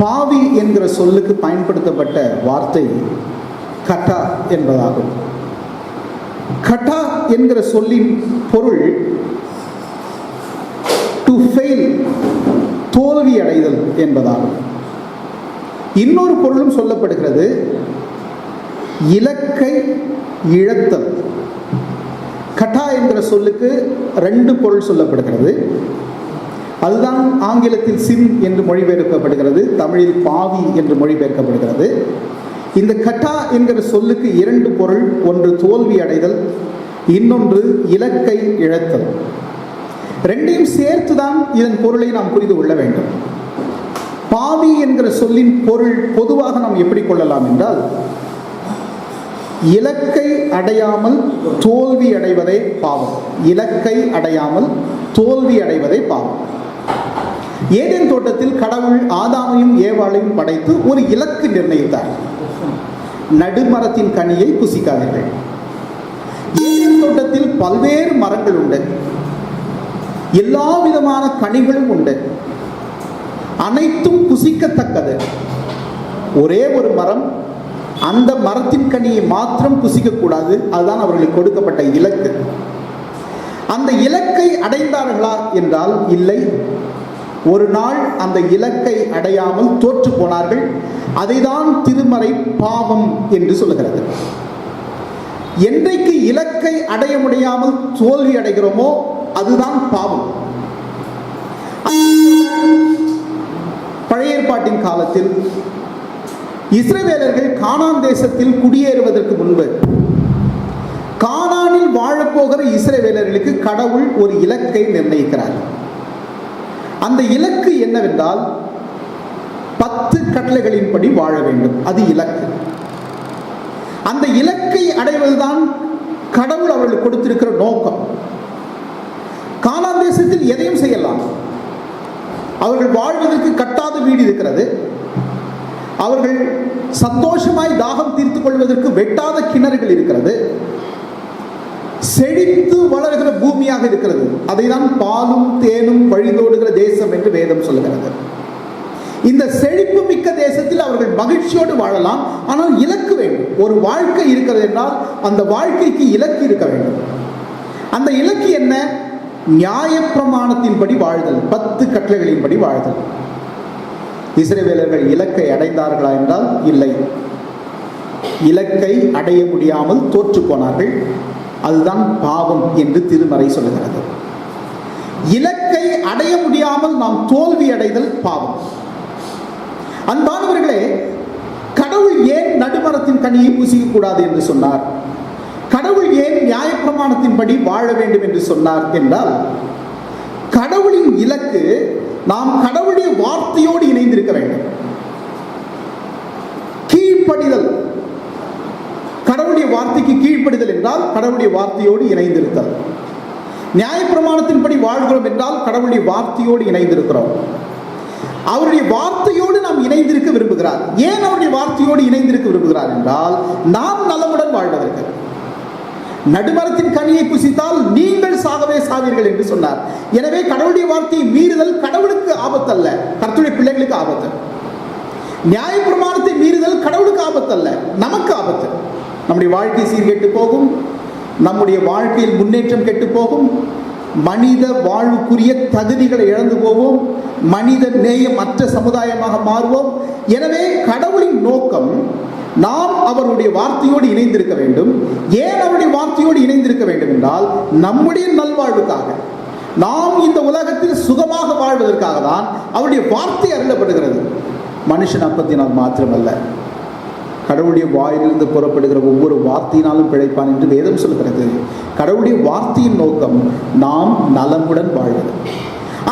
C: பாவி என்கிற சொல்லுக்கு பயன்படுத்தப்பட்ட வார்த்தை கட்டா என்பதாகும். கட்டா என்கிற சொல்லின் பொருள் டு ஃபெயில், தோல்வி அடைதல் என்பதாகும். இன்னொரு பொருளும் சொல்லப்படுகிறது, இலக்கை இழத்தல். கட்டா என்கிற சொல்லுக்கு 2 பொருள் சொல்லப்படுகிறது. அதுதான் ஆங்கிலத்தில் சின் என்று மொழிபெயர்க்கப்படுகிறது, தமிழில் பாவி என்று மொழிபெயர்க்கப்படுகிறது. இந்த கட்டா என்கிற சொல்லுக்கு 2 பொருள், ஒன்று தோல்வி அடைதல், இன்னொன்று இலக்கை இழத்தல். 2ஐயும் சேர்த்துதான் இதன் பொருளை நாம் புரிந்து கொள்ள வேண்டும். பாவி என்கிற சொல்லின் பொருள் பொதுவாக நாம் எப்படி கொள்ளலாம் என்றால், இலக்கை அடையாமல் தோல்வி அடைவதே பாவம். இலக்கை அடையாமல் தோல்வி அடைவதே பாவம். ஏதேன் தோட்டத்தில் கடவுள் ஆதாமையும் ஏவாளையும் படைத்து ஒரு இலக்கு நிர்ணயித்தார், நடுமரத்தின் கனியை புசிக்காதீர்கள். ஏதேன் தோட்டத்தில் பல்வேறு மரங்கள் உண்டு, எல்லா விதமான கனிகளும் உண்டு, அனைத்தும் புசிக்கத்தக்கது. ஒரே ஒரு மரம், அந்த மரத்தின் கனியை மாத்திரம் புசிக்கக்கூடாது. அதுதான் அவர்களுக்கு கொடுக்கப்பட்ட இலக்கு. அந்த இலக்கை அடைந்தார்களா என்றால் இல்லை. ஒரு நாள் அந்த இலக்கை அடையாமல் தோற்று போனார்கள். அதைதான் திருமறை பாவம் என்று சொல்லுகிறது. என்றைக்கு இலக்கை அடைய முடியாமல் தோல்வி அடைகிறோமோ அதுதான் பாவம். பழைய ஏற்பாட்டின் காலத்தில் இஸ்ரவேலர்கள் கானான் தேசத்தில் குடியேறுவதற்கு முன்பு கானானில் வாழப்போகிற இஸ்ரவேலர்களுக்கு கடவுள் ஒரு இலக்கை நிர்ணயிக்கிறார். அந்த இலக்கு என்னவென்றால் 10 கட்டளைகளின்படி வாழ வேண்டும். அது இலக்கு. அந்த இலக்கை அடைவதுதான் கடவுள் அவர்களுக்கு கொடுத்திருக்கிற நோக்கம். கானான் தேசத்தில் எதையும் செய்யலாம். அவர்கள் வாழ்வதற்கு கட்டாத வீடு இருக்கிறது. அவர்கள் சந்தோஷமாய் தாகம் தீர்த்துக் கொள்வதற்கு வெட்டாத கிணறுகள் இருக்கிறது. செழித்து வளர்கிற பூமியாக இருக்கிறது. அதை தான் பாலும் தேனும் வழிந்தோடுகிற தேசம் என்று வேதம் சொல்லுகிறது. இந்த செழிப்பு மிக்க தேசத்தில் அவர்கள் மகிழ்ச்சியோடு வாழலாம். ஆனால் இலக்கு வேண்டும். ஒரு வாழ்க்கை இருக்கிறது என்றால் அந்த வாழ்க்கைக்கு இலக்கு இருக்க வேண்டும். அந்த இலக்கு என்ன? நியாயப்பிரமாணத்தின்படி வாழ்தல், 10 கட்டளைகளின்படி வாழ்தல். இஸ்ரவேலர்கள் இலக்கை அடைந்தார்களா என்றால் இல்லை. இலக்கை அடைய முடியாமல் தோற்று போனார்கள். அதுதான் பாவம் என்று திருமறை சொல்லுகிறது. இலக்கை அடைய முடியாமல் நாம் தோல்வி அடைதல் பாவம். அன்பானவர்களே, கடவுள் ஏன் நடுமரத்தின் கனியை புசிக்க கூடாது என்று சொன்னார்? கடவுள் ஏன் நியாயப்பிரமாணத்தின்படி வாழ வேண்டும் என்று சொன்னார் என்றால், கடவுளின் இலக்கு நாம் கடவுளுடைய வார்த்தையோடு இணைந்திருக்க வேண்டும். கீழ்ப்படிதல், கடவுளுடைய வார்த்தைக்கு கீழ்ப்படிதல் என்றால் கடவுளுடைய வார்த்தையோடு இணைந்திருத்தல். நியாயப்பிரமாணத்தின்படி வாழ்கிறோம் என்றால் கடவுளுடைய வார்த்தையோடு இணைந்திருக்கிறோம். அவருடைய வார்த்தையோடு நாம் இணைந்திருக்க விரும்புகிறார். ஏன் அவருடைய வார்த்தையோடு இணைந்திருக்க விரும்புகிறார் என்றால், நாம் நலமுடன் வாழ்வதற்கு. நடுமரத்தின் கனியை புசித்தால் நீங்கள் சாகவே சாவீர்கள் என்று சொன்னார். எனவே கடவுளுடைய வார்த்தையை மீறுதல் கடவுளுக்கு ஆபத்தல்ல, கர்த்தருடைய பிள்ளைகளுக்கு ஆபத்து. நியாயப்பிரமாணத்தை மீறுதல் கடவுளுக்கு ஆபத்தல்ல, நமக்கு ஆபத்து. நம்முடைய வாழ்க்கை சீர்கெட்டு போகும், நம்முடைய வாழ்க்கையில் முன்னேற்றம் கெட்டு போகும், மனித வாழ்வுக்குரிய தகுதிகளை இழந்து போவோம், மனித நேயம் மற்ற சமுதாயமாக மாறுவோம். எனவே கடவுளின் நோக்கம் நாம் அவருடைய வார்த்தையோடு இணைந்திருக்க வேண்டும். ஏன் அவருடைய வார்த்தையோடு இணைந்திருக்க வேண்டும் என்றால், நம்முடைய நல்வாழ்வுக்காக, நாம் இந்த உலகத்தில் சுகமாக வாழ்வதற்காக தான் அவருடைய வார்த்தை அருளப்படுகிறது. மனுஷன் அப்பத்தினால் மாத்திரமல்ல, கடவுளுடைய வாயிலிருந்து புறப்படுகிற ஒவ்வொரு வார்த்தையினாலும் பிழைப்பான் என்று வேதம் சொல்கிறது. கடவுளுடைய வார்த்தையின் நோக்கம் நாம் நலமுடன் வாழ்வது.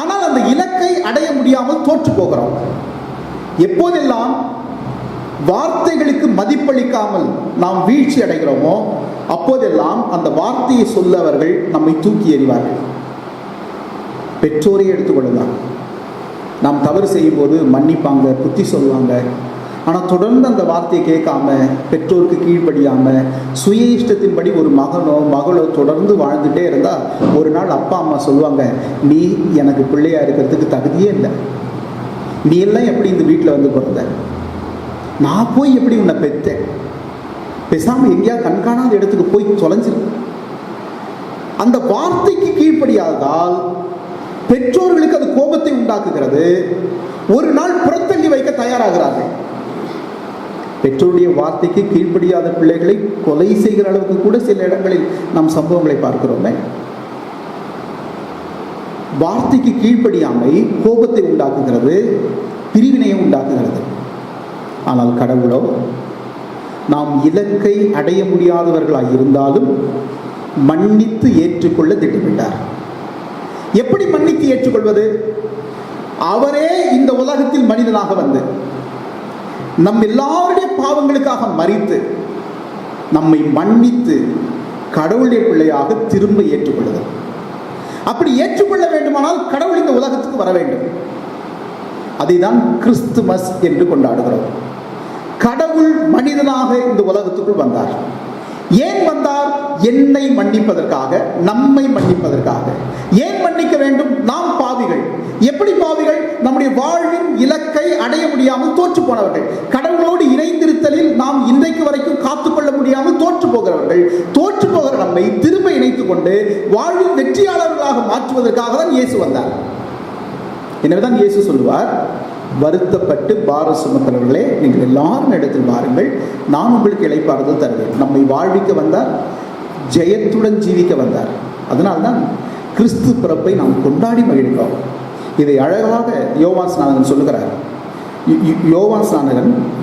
C: ஆனால் அந்த இலக்கை அடைய முடியாமல் தோற்று போகிறோம். எப்போதெல்லாம் வார்த்தைகளுக்கு மதிப்பளிக்காமல் நாம் வீழ்ச்சி அடைகிறோமோ அப்போதெல்லாம் அந்த வார்த்தையை சொல்லவர்கள் நம்மை தூக்கி எறிவார்கள். பெற்றோரை எடுத்துக்கொள்ளலாம். நாம் தவறு செய்யும் போது மன்னிப்பாங்க, புத்தி சொல்லுவாங்க. ஆனால் தொடர்ந்து அந்த வார்த்தையை கேட்காம, பெற்றோருக்கு கீழ்ப்படியாமல், சுய இஷ்டத்தின்படி ஒரு மகனோ மகளோ தொடர்ந்து வாழ்ந்துட்டே இருந்தால் ஒரு நாள் அப்பா அம்மா சொல்லுவாங்க, நீ எனக்கு பிள்ளையா இருக்கிறதுக்கு தகுதியே இல்லை. நீ எல்லாம் எப்படி இந்த வீட்டில் வந்து பிறந்த? நான் போய் எப்படி உன்னை பெற்றேன்? பேசாமல் எங்கேயா கண்காணாத இடத்துக்கு போய் தொலைஞ்சிரு. அந்த வார்த்தைக்கு கீழ்ப்படியாததால் பெற்றோர்களுக்கு அது கோபத்தை உண்டாக்குகிறது. ஒரு நாள் புறத்தள்ளி வைக்க தயாராகிறார்கள். பெற்றோருடைய வார்த்தைக்கு கீழ்ப்படியாத பிள்ளைகளை கொலை செய்கிற அளவுக்கு கூட சில இடங்களில் நாம் சம்பவங்களை பார்க்கிறோமே. வார்த்தைக்கு கீழ்ப்படியாமை கோபத்தை உண்டாக்குகிறது, பிரிவினையை உண்டாக்குகிறது. ஆனால் கடவுளோ நாம் இலக்கை அடைய முடியாதவர்களாக இருந்தாலும் மன்னித்து ஏற்றுக்கொள்ள திட்டமிட்டார். எப்படி மன்னித்து ஏற்றுக்கொள்வது? அவரே இந்த உலகத்தில் மனிதனாக வந்து நம் எல்லாருடைய பாவங்களுக்காக மரித்து நம்மை மன்னித்து கடவுளுடைய பிள்ளையாக திரும்ப ஏற்றுக்கொள்ளுதல். அப்படி ஏற்றுக்கொள்ள வேண்டுமானால் கடவுள் இந்த உலகத்துக்கு வர வேண்டும். அதைதான் கிறிஸ்துமஸ் என்று கொண்டாடுகிறோம். கடவுள் மனிதனாக இந்த உலகத்துக்குள் வந்தார். ஏன் வந்தார்? என்னை மன்னிப்பதற்காக, நம்மை மன்னிப்பதற்காக. ஏன் மன்னிக்க வேண்டும்? நாம் பாவிகள். எப்படி பாவிகள்? நம்முடைய வாழ்வின் இலக்கை அடைய முடியாமல் தோற்று போனவர்கள். கடவுளோடு இணைந்திருத்தலில் நாம் இன்றைக்கு வரைக்கும் காத்துக்கொள்ள முடியாமல் தோற்று போகிறவர்கள். தோற்று போகிற நம்மை திரும்ப இணைத்துக் கொண்டு வாழ்வின் வெற்றியாளர்களாக மாற்றுவதற்காக தான் இயேசு வந்தார். எனவேதான் இயேசு சொல்லுவார், வருத்தப்பட்டு பார சுமக்கிறவர்களே, நீங்கள் எல்லாரும் இடத்தில் வாருங்கள், நான் உங்களுக்கு இளைப்பாறுதல் தருவேன். நம்மை வாழ்விக்க வந்தார், ஜெயத்துடன் ஜீவிக்க வந்தார். அதனால்தான் கிறிஸ்து பிறப்பை நாம் கொண்டாடி மகிழ்கிறோம். இதை அழகாக யோவான் ஸ்நானகன் சொல்லுகிறார்.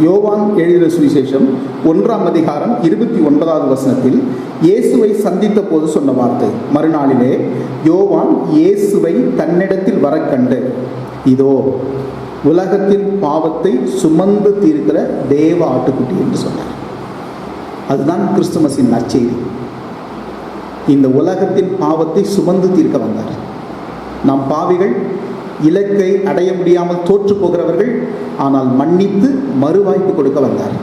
C: யோவான் எழுதிய சுவிசேஷம் 1ஆம் அதிகாரம் 29வது வசனத்தில் இயேசுவை சந்தித்த போது சொன்ன வார்த்தை. மறுநாளிலே யோவான் இயேசுவை தன்னிடத்தில் வர கண்டு, இதோ உலகத்தின் பாவத்தை சுமந்து தீர்க்கிற தேவ ஆட்டுக்குட்டி என்று சொன்னார். அதுதான் கிறிஸ்துமஸின் நற்செய்தி. இந்த உலகத்தின் பாவத்தை சுமந்து தீர்க்க வந்தார். நாம் பாவிகள், இலக்கை அடைய முடியாமல் தோற்று போகிறவர்கள். ஆனால் மன்னித்து மறுவாய்ப்பு கொடுக்க வந்தார்.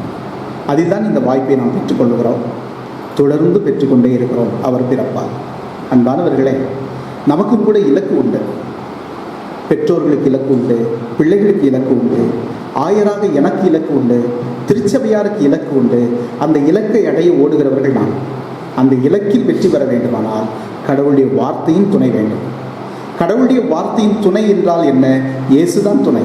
C: அதுதான் இந்த வாய்ப்பை நாம் பெற்றுக்கொள்கிறோம், தொடர்ந்து பெற்றுக்கொண்டே இருக்கிறோம் அவர் பிறப்பால். அன்பானவர்களே, நமக்கும் கூட இலக்கு உண்டு. பெற்றோர்களுக்கு இலக்கு உண்டு, பிள்ளைகளுக்கு இலக்கு உண்டு, ஆயராக எனக்கு இலக்கு உண்டு, திருச்சபையாருக்கு இலக்கு உண்டு. அந்த இலக்கை அடைய ஓடுகிறவர்கள் நாம். அந்த இலக்கில் வெற்றி பெற வேண்டுமானால் கடவுளுடைய வார்த்தையின் துணை வேண்டும். கடவுளுடைய வார்த்தையின் துணை என்றால் என்ன? இயேசுதான் துணை.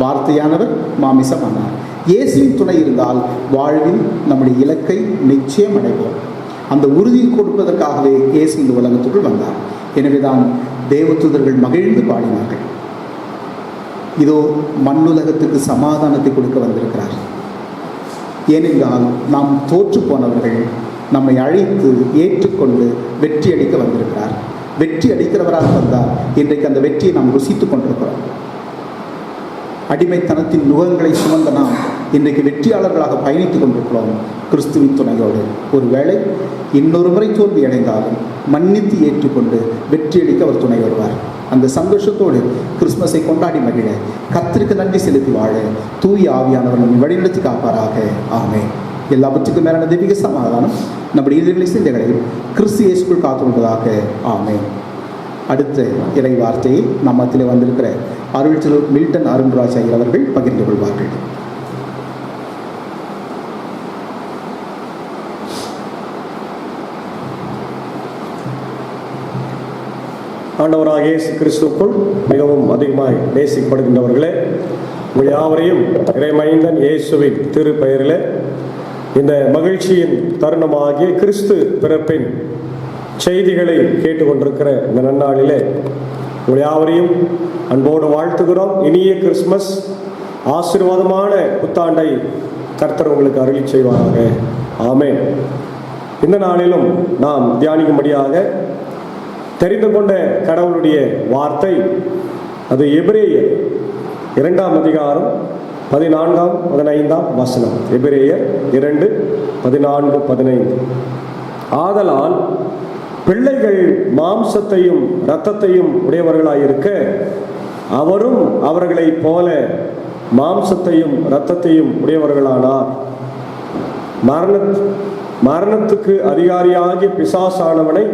C: வார்த்தையானவர் மாமிசமானார். இயேசுவின் துணை இருந்தால் வாழ்வில் நம்முடைய இலக்கை நிச்சயம் அடைவோம். அந்த உறுதியை கொடுப்பதற்காகவே இயேசு இந்த உலகத்துக்குள் வந்தார். எனவேதான் தேவதூதர்கள் மகிழ்ந்து பாடினார்கள், இதோ மண்ணுலகத்துக்கு சமாதானத்தை கொடுக்க வந்திருக்கிறார். ஏனென்றால் நாம் தோற்று போனவர்கள் நம்மை அழைத்து ஏற்றுக்கொண்டு வெற்றி அளிக்க வந்திருக்கிறார். வெற்றி அளிக்கிறவராக வந்தால் இன்றைக்கு அந்த வெற்றியை நாம் ருசித்துக் கொண்டிருக்கிறோம். அடிமைத்தனத்தின் நுகங்களை சுமந்த நாம் இன்றைக்கு வெற்றியாளர்களாக பயணித்துக் கொண்டிருக்கிறோம் கிறிஸ்துவின் துணையோடு. ஒருவேளை இன்னொரு முறை தோல்வி அடைந்தாலும் மன்னித்து ஏற்றுக்கொண்டு வெற்றியளிக்க அவர் துணை வருவார். அந்த சந்தோஷத்தோடு கிறிஸ்துமஸை கொண்டாடி மகிழ, கர்த்தருக்கு நன்றி செலுத்தி வாழ தூய ஆவியானவர் நம்மை வழிநடத்தி காப்பாராக. ஆமென். எல்லாவற்றுக்கும் மேலான தெய்வீக சமாதானம் நம்முடைய இதயங்களை சிந்தைகளையும் கிறிஸ்து இயேசுக்குள் காத்துள்ளதாக. ஆமென். அடுத்த இறை வார்த்தையை நம்மத்திலே வந்திருக்கிற அருள் திரு மில்டன் அருண்ராஜ் ஐயர் அவர்கள் பகிர்ந்து கொள்வார்கள்.
B: ஆண்டவராக இயேசு கிறிஸ்துவுக்குள் மிகவும் அதிகமாய் நேசிக்கப்படுகின்றவர்களே, உங்கள் யாவரையும் இறைமைந்தன் இயேசுவின் திரு பெயரில் இந்த மகிழ்ச்சியின் தருணமாகிய கிறிஸ்து பிறப்பின் செய்திகளை கேட்டுக்கொண்டிருக்கிற இந்த நன்னாளிலே உங்கள் யாவரையும் அன்போடு வாழ்த்துகிறோம். இனிய கிறிஸ்துமஸ், ஆசீர்வாதமான புத்தாண்டை கர்த்தர் உங்களுக்கு அருளி செய்வாராக. ஆமென். இந்த நாளிலும் நாம் தியானிக்கும்படியாக தெரிந்து கொண்ட கடவுளுடைய வார்த்தை அது எபிரேயர் 2ஆம் அதிகாரம் 14, 15 வசனம். எபிரேயர் 2, 14, 15. ஆதலால் பிள்ளைகள் மாம்சத்தையும் இரத்தத்தையும் உடையவர்களாயிருக்க அவரும் அவர்களைப் போல மாம்சத்தையும் இரத்தத்தையும் உடையவர்களானார். மரணத்துக்கு அதிகாரியாகிய பிசாசானவனை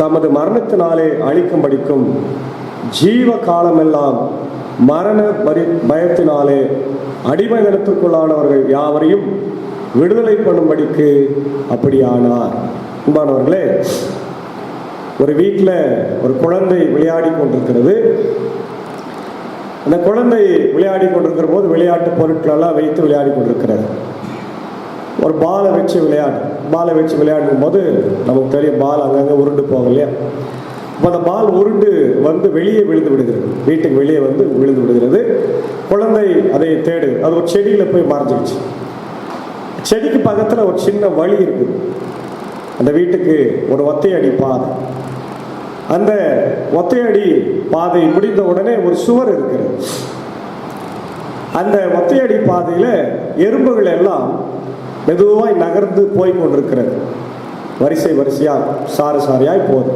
B: தமது மரணத்தினாலே அழிக்கும்படிக்கும் ஜீவ காலமெல்லாம் மரண பயத்தினாலே அடிமைதனத்துக்குள்ளானவர்கள் யாவரையும் விடுதலை பண்ணும்படிக்கு அப்படியானார். அன்பானவர்களே, ஒரு வீட்டில் ஒரு குழந்தை விளையாடி கொண்டிருக்கிறது. அந்த குழந்தை விளையாடி கொண்டிருக்கிற போது விளையாட்டு பொருட்களெல்லாம் வைத்து விளையாடி கொண்டிருக்கிறது. ஒரு பாலை வச்சு விளையாடும் போது நமக்கு தெரியும், பால் அங்கங்கே உருண்டு போகும் இல்லையா? அப்போ அந்த பால் உருண்டு வந்து வெளியே விழுந்து விடுகிறது, வீட்டுக்கு வெளியே வந்து விழுந்து விடுகிறது. குழந்தை அதை தேடு, அது ஒரு செடியில் போய் மறைஞ்சிடுச்சு. செடிக்கு பக்கத்தில் ஒரு சின்ன வழி இருக்குது. அந்த வீட்டுக்கு ஒரு ஒத்தையடி பாதை. அந்த ஒத்தையடி பாதை முடிந்த உடனே ஒரு சுவர் இருக்கிறது. அந்த ஒத்தையடி பாதையில் எறும்புகள் எல்லாம் மெதுவாய் நகர்ந்து போய் கொண்டிருக்கிறது. வரிசையாய் சாரியாய் போகுது.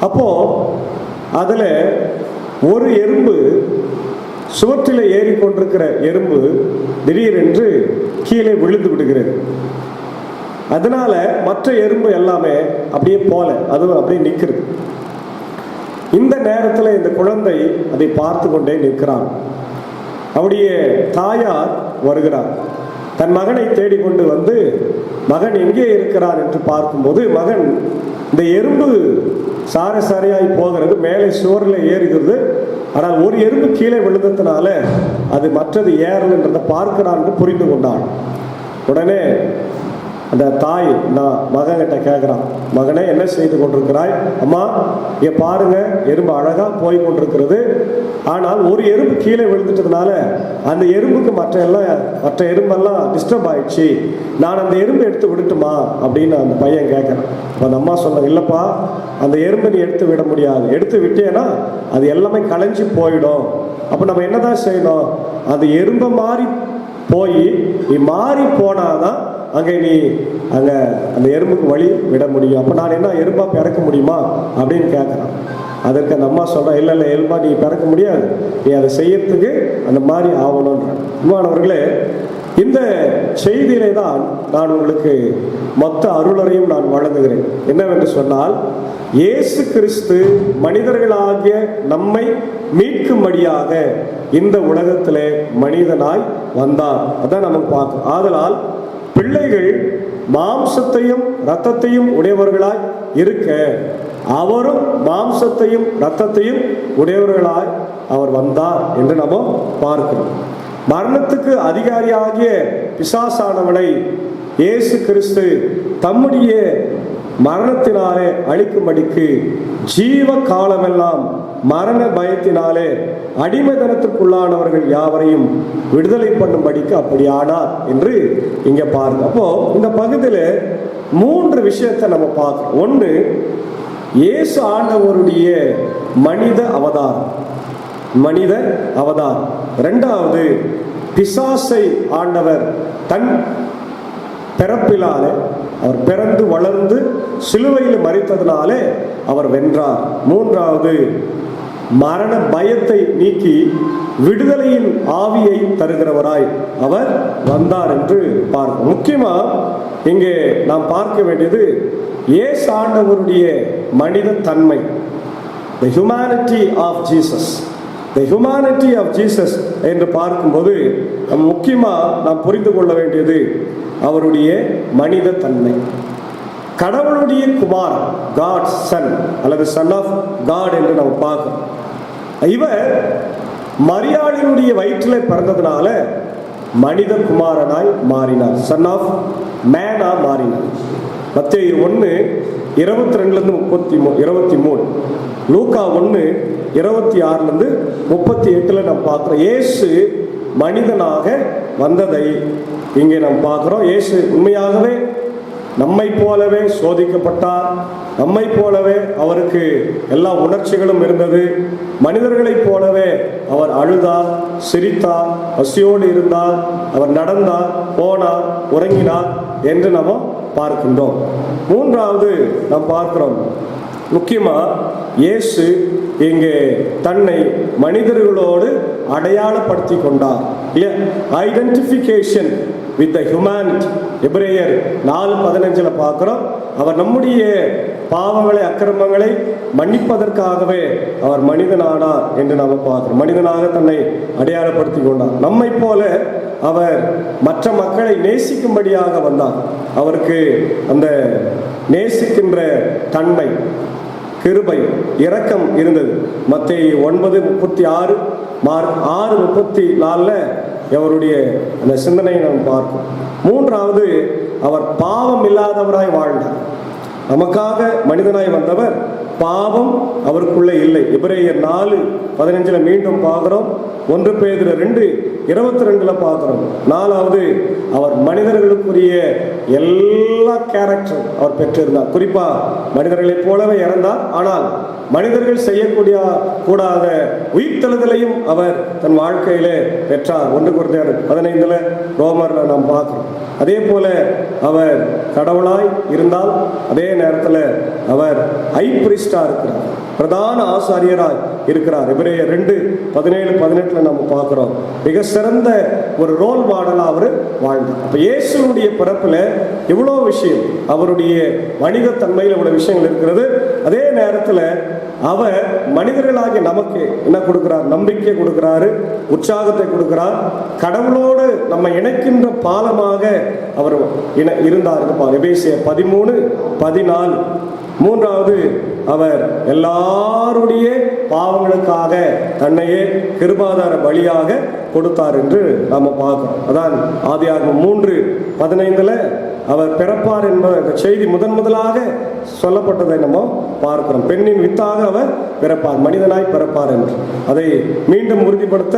B: அப்போ அதுல ஒரு எறும்பு, சுவற்றில் ஏறி கொண்டிருக்கிற எறும்பு திடீரென்று கீழே விழுந்து விடுகிறது. அதனால மற்ற எறும்பு எல்லாமே அப்படியே போல, அதுவும் அப்படியே நிற்கிறது. இந்த நேரத்தில் இந்த குழந்தை அதை பார்த்து கொண்டே நிற்கிறான். அவருடைய தாயார் வருகிறார். தன் மகனை தேடிக்கொண்டு வந்து, மகன் எங்கே இருக்கிறார் என்று பார்க்கும்போது, மகன் இந்த எறும்பு சாரியாய் போகிறது, மேலே சுவரில் ஏறுகிறது. ஆனால் ஒரு எறும்பு கீழே விழுந்ததுனால அது மற்றது ஏறலன்றதை பார்க்கிறான் என்று புரிந்து கொண்டான். உடனே அந்த தாய் மகன்கிட்ட கேட்குறான், மகனே என்ன செய்து கொண்டிருக்கிறாய்? அம்மா இங்கே பாருங்க, எறும்பு அழகா போய் கொண்டிருக்கிறது. ஆனால் ஒரு எறும்பு கீழே விழுந்துட்டதுனால அந்த எறும்புக்கு மற்ற எறும்பெல்லாம் டிஸ்டர்ப் ஆயிடுச்சு. நான் அந்த எறும்பு எடுத்து விடட்டுமா அப்படின்னு அந்த பையன் கேட்குறான். அப்போ அந்த அம்மா சொன்னாங்க, இல்லைப்பா, அந்த எறும்பை நீ எடுத்து விட முடியாது. எடுத்து விட்டேன்னா அது எல்லாமே களைஞ்சி போயிடும். அப்போ நம்ம என்னதான் செய்யணும்? அந்த எறும்பை மாறி போய் நீ மாறி போனாதான் அங்கே அந்த எறும்புக்கு வழி விட முடியும். அப்போ நான் என்ன எறும்பா பிறக்க முடியுமா அப்படின்னு கேட்குறான். அதற்கு அந்த அம்மா சொல்கிறேன், இல்லை எறும்பா நீ பிறக்க முடியாது, நீ அதை செய்யறதுக்கு அந்த மாதிரி ஆகணுன்றான். மாணவர்களே, இந்த செய்தியிலே தான் நான் உங்களுக்கு மொத்த அருளறையும் நான் வழங்குகிறேன். என்னவென்று சொன்னால், இயேசு கிறிஸ்து மனிதர்களாகிய நம்மை மீட்கும்படியாக இந்த உலகத்திலே மனிதனாய் வந்தார். அதான் நமக்கு பார்க்கணும். ஆதலால் பிள்ளைகள் மாம்சத்தையும் இரத்தத்தையும் உடையவர்களாய் இருக்க அவரும் மாம்சத்தையும் இரத்தத்தையும் உடையவர்களாய் அவர் வந்தார் என்று நம்ம பார்க்கிறோம். மரணத்துக்கு அதிகாரியாகிய பிசாசானவனை இயேசு கிறிஸ்து தம்முடைய மரணத்தினாலே அழிக்கும்படிக்கு ஜீவ காலமெல்லாம் மரண பயத்தினாலே அடிமைதனத்திற்குள்ளானவர்கள் யாவரையும் விடுதலை பண்ணும்படிக்கு அப்படியானார் என்று இங்க பாருங்க. அப்போ இந்த பகுதியில் 3 விஷயத்தை நம்ம பார்க்கிறோம். ஒன்று, இயேசு ஆண்டவருடைய மனித அவதாரம். இரண்டாவது, பிசாசை ஆண்டவர் தன் பிறப்பிலாலே, அவர் பிறந்து வளர்ந்து சிலுவையில் மரித்ததினாலே அவர் வென்றார். மூன்றாவது, மரண பயத்தை நீக்கி விடுதலையின் ஆவியை தருகிறவராய் அவர் வந்தார் என்று பார்க்கிறோம். முக்கியமா இங்கே நாம் பார்க்க வேண்டியது இயேசு ஆண்டவருடைய மனித தன்மை, the humanity of Jesus. the humanity of Jesus என்று பார்க்கும்போது முக்கியமாக நாம் புரிந்து கொள்ள வேண்டியது அவருடைய மனித தன்மை. கடவுளுடைய குமார், காட் சன் அல்லது சன் ஆஃப் காட் என்று நாம் பார்க்கிறோம். இவர் மரியாளினுடைய வயிற்றில் பிறந்ததுனால மனித குமாரனாய் மாறினார், சன் ஆஃப் மேனா மாறினார். மத்தேயு 1:22-23, லூக்கா 1:26-38 நாம் பார்க்கிறோம். இயேசு மனிதனாக வந்ததை இங்கே நாம் பார்க்கிறோம். இயேசு உண்மையாகவே நம்மை போலவே சோதிக்கப்பட்டார். நம்மை போலவே அவருக்கு எல்லா உணர்ச்சிகளும் இருந்தது. மனிதர்களைப் போலவே அவர் அழுதார், சிரித்தார், பசியோடு இருந்தார், அவர் நடந்தார், போனார், உறங்கினார் என்று நாம் பார்க்கின்றோம். மூன்றாவது நாம் பார்க்கிறோம், முக்கியமா இயேசு இங்கே தன்னை மனிதர்களோடு அடையாளப்படுத்தி கொண்டார். Identification with the humanity. எபிரேயர் 4:15 பார்க்கிறோம், அவர் நம்முடைய பாவங்களை அக்கிரமங்களை மன்னிப்பதற்காகவே அவர் மனிதனானார் என்று நாம் பார்க்கிறோம். மனிதனாக தன்னை அடையாளப்படுத்தி கொண்டார். நம்மை போல அவர் மற்ற மக்களை நேசிக்கும்படியாக வந்தார். அவருக்கு அந்த நேசிக்கின்ற தன்மை, கிருபை, இரக்கம் இருந்தது. மத்தேயு 9:36, மார்க் 6:34 அவருடைய அந்த சிந்தனையை நாம் பார்ப்போம். மூன்றாவது, அவர் பாவம் இல்லாதவராய் வாழ்ந்தார். நமக்காக மனிதனாய் வந்தவர், பாவம் அவருக்குள்ளே இல்லை. எபிரேயர் 4:15 மீண்டும் பார்க்கிறோம். 1 பேதுரு 2:22 பார்க்கிறோம். நாலாவது, அவர் மனிதர்களுக்குரிய எல்லா கேரக்டரும் அவர் பெற்றிருந்தார். குறிப்பா மனிதர்களைப் போலவே இறந்தார். ஆனால் மனிதர்கள் செய்யக்கூடிய கூடாத உயிர்த்தெழுதலையும் அவர் தன் வாழ்க்கையிலே பெற்றார். 1 கொரிந்தியர் 15 ரோமர்ல நாம் பார்க்கிறோம். அதே போல அவர் கடவுளாய் இருந்தால் அதே நேரத்தில் அவர் ஹை பிரீஸ்டா இருக்கிறார், பிரதான ஆசாரியராய் இருக்கிறார். எபிரேயர் 2:17-18 நம்ம பார்க்கிறோம். மிக சிறந்த ஒரு ரோல் மாடலா அவர் வாழ்ந்தார். அப்ப இயேசுடைய பிறப்புல இவ்வளோ விஷயம், அவருடைய மனித தன்மையில் இவ்வளவு விஷயங்கள் இருக்கிறது. அதே நேரத்தில் அவர் மனிதர்களாகிய நமக்கு என்ன கொடுக்கிறார்? நம்பிக்கை கொடுக்கிறாரு, உற்சாகத்தை கொடுக்கிறார். கடவுளோடு நம்ம இணைக்கின்ற பாலமாக அவர் இருந்தார். எபேசியர் 13:14. மூன்றாவது, அவர் எல்லாருடைய பாவங்களுக்காக தன்னையே கிருபாதார பலியாக கொடுத்தார் என்று நாம பார்க்கிறோம். அதான் ஆதியாகமம் 3:15 அவர் பிறப்பார் என்ற செய்தி முதலாக சொல்லப்பட்டதை நம்ம பார்க்கிறோம். பெண்ணின் வித்தாக அவர் பிறப்பார், மனிதனாய் பிறப்பார் என்று அதை மீண்டும் உறுதிப்படுத்த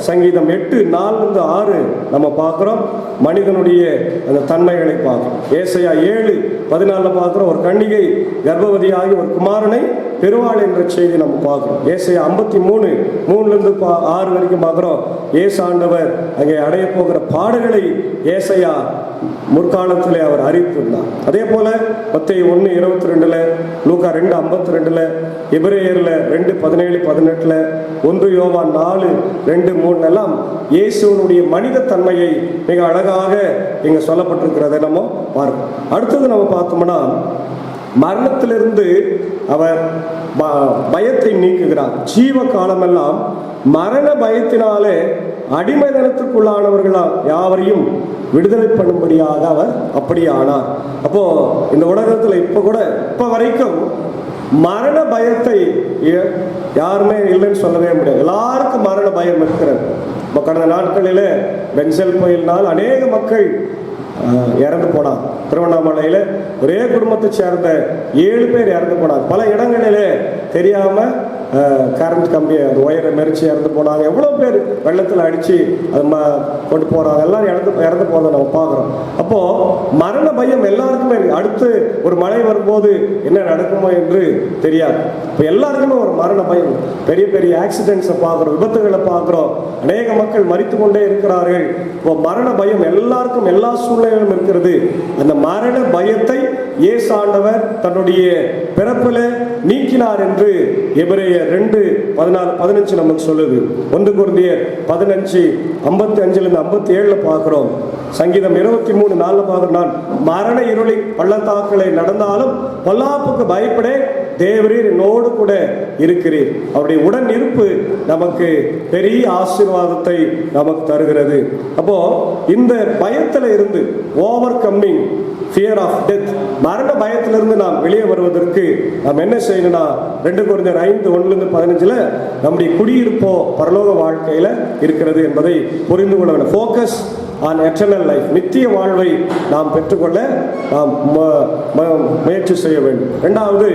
B: சங்கீதம் 8:4-6 நம்ம பார்க்கிறோம். மனிதனுடைய அந்த தன்மைகளை பார்க்கிறோம். ஏசாயா 7:14 பார்க்கிறோம், ஒரு கன்னிகை கர்ப்பவதியாகி ஒரு குமாரனை பெறுவாள் என்ற செய்தி நம்ம பார்க்கிறோம். ஏசாயா 53:3-6 வரைக்கும் பார்க்கிறோம். இயேசு ஆண்டவர் அங்கே அடைய போகிற பாடுகளை ஏசாயா முற்காலத்திலே அவர் அறிவித்திருந்தார். அதே போல மத்தேயு 1:22, லூக்கா 2:52, எபிரேயர்ல 2:17-18, 1 யோவான் 4:2-3 எல்லாம் இயேசுவினுடைய மனித தன்மையை மிக அழகாக இங்க சொல்லப்பட்டிருக்கிறதை நம்ம பார்க்கிறோம். அடுத்தது நம்ம பார்த்தோம்னா, மரணத்திலிருந்து அவர் பயத்தை நீக்குகிறார். ஜீவ காலமெல்லாம் மரண பயத்தினாலே அடிமைதனத்துக்குள்ளானவர்களால் யாவரையும் விடுதலை பண்ணும்படியாக அவர் அப்படி ஆனார். அப்போ இந்த உலகத்தில் இப்ப வரைக்கும் மரண பயத்தை யாருமே இல்லைன்னு சொல்லவே முடியாது. எல்லாருக்கும் மரண பயம் இருக்கிறது. இப்போ கடந்த நாட்களில் பென்சல் புயலினால் அநேக மக்கள் இறந்து போனார். திருவண்ணாமலையில் ஒரே குடும்பத்தை சேர்ந்த 7 பேர் இறந்து போனாங்க. பல இடங்களிலே தெரியாம கரண்ட் கம்பி அந்த ஒயரை மெரிச்சு இறந்து போனாங்க. எவ்வளோ பேர் வெள்ளத்தில் அடித்து அது கொண்டு போகிறாங்க. எல்லாரும் இறந்து போகிறத நம்ம பார்க்குறோம். அப்போது மரண பயம் எல்லாருக்குமே இருக்குது. அடுத்து ஒரு மழை வரும்போது என்ன நடக்குமோ என்று தெரியாது. இப்போ எல்லாருக்குமே ஒரு மரண பயம். பெரிய பெரிய ஆக்சிடென்ட்ஸை பார்க்குறோம், விபத்துகளை பார்க்குறோம். அநேக மக்கள் மரித்து கொண்டே இருக்கிறார்கள். இப்போ மரண பயம் எல்லாருக்கும் எல்லா சூழ்நிலையிலும் இருக்கிறது. அந்த மரண பயத்தை இயேசு ஆண்டவர் தன்னுடைய பிறப்பில் நீக்கினார் என்று எபிரேயர் 2:14-15 நமக்கு சொல்லுது. 1 கொரிந்தியர் 15:55-57 பார்க்கிறோம். சங்கீதம் 23:4 பார்க்கிறோம், நான் மரண இருளை பள்ளத்தாக்களை நடந்தாலும் பொல்லாப்புக்கு பயப்பட தேவரீர் என்னோடு கூட இருக்கிறீர். அவருடைய உடன் இருப்பு நமக்கு பெரிய ஆசீர்வாதத்தை நமக்கு தருகிறது. அப்போ இந்த பயத்தில் இருந்து over coming fear of death, மரண பயத்திலிருந்து நாம் வெளியே வருவதற்கு நாம் என்ன செய்யணும்னா 2 கொரிந்தியர் 5:1-15 நம்முடைய குடியிருப்போ பரலோக வாழ்க்கையில இருக்கிறது என்பதை புரிந்து கொள்ள வேண்டும். ஃபோக்கஸ் ஆன் எட்டர்னல் லைஃப், நித்திய வாழ்வை நாம் பெற்றுக்கொள்ள நாம் முயற்சி செய்ய வேண்டும். இரண்டாவது,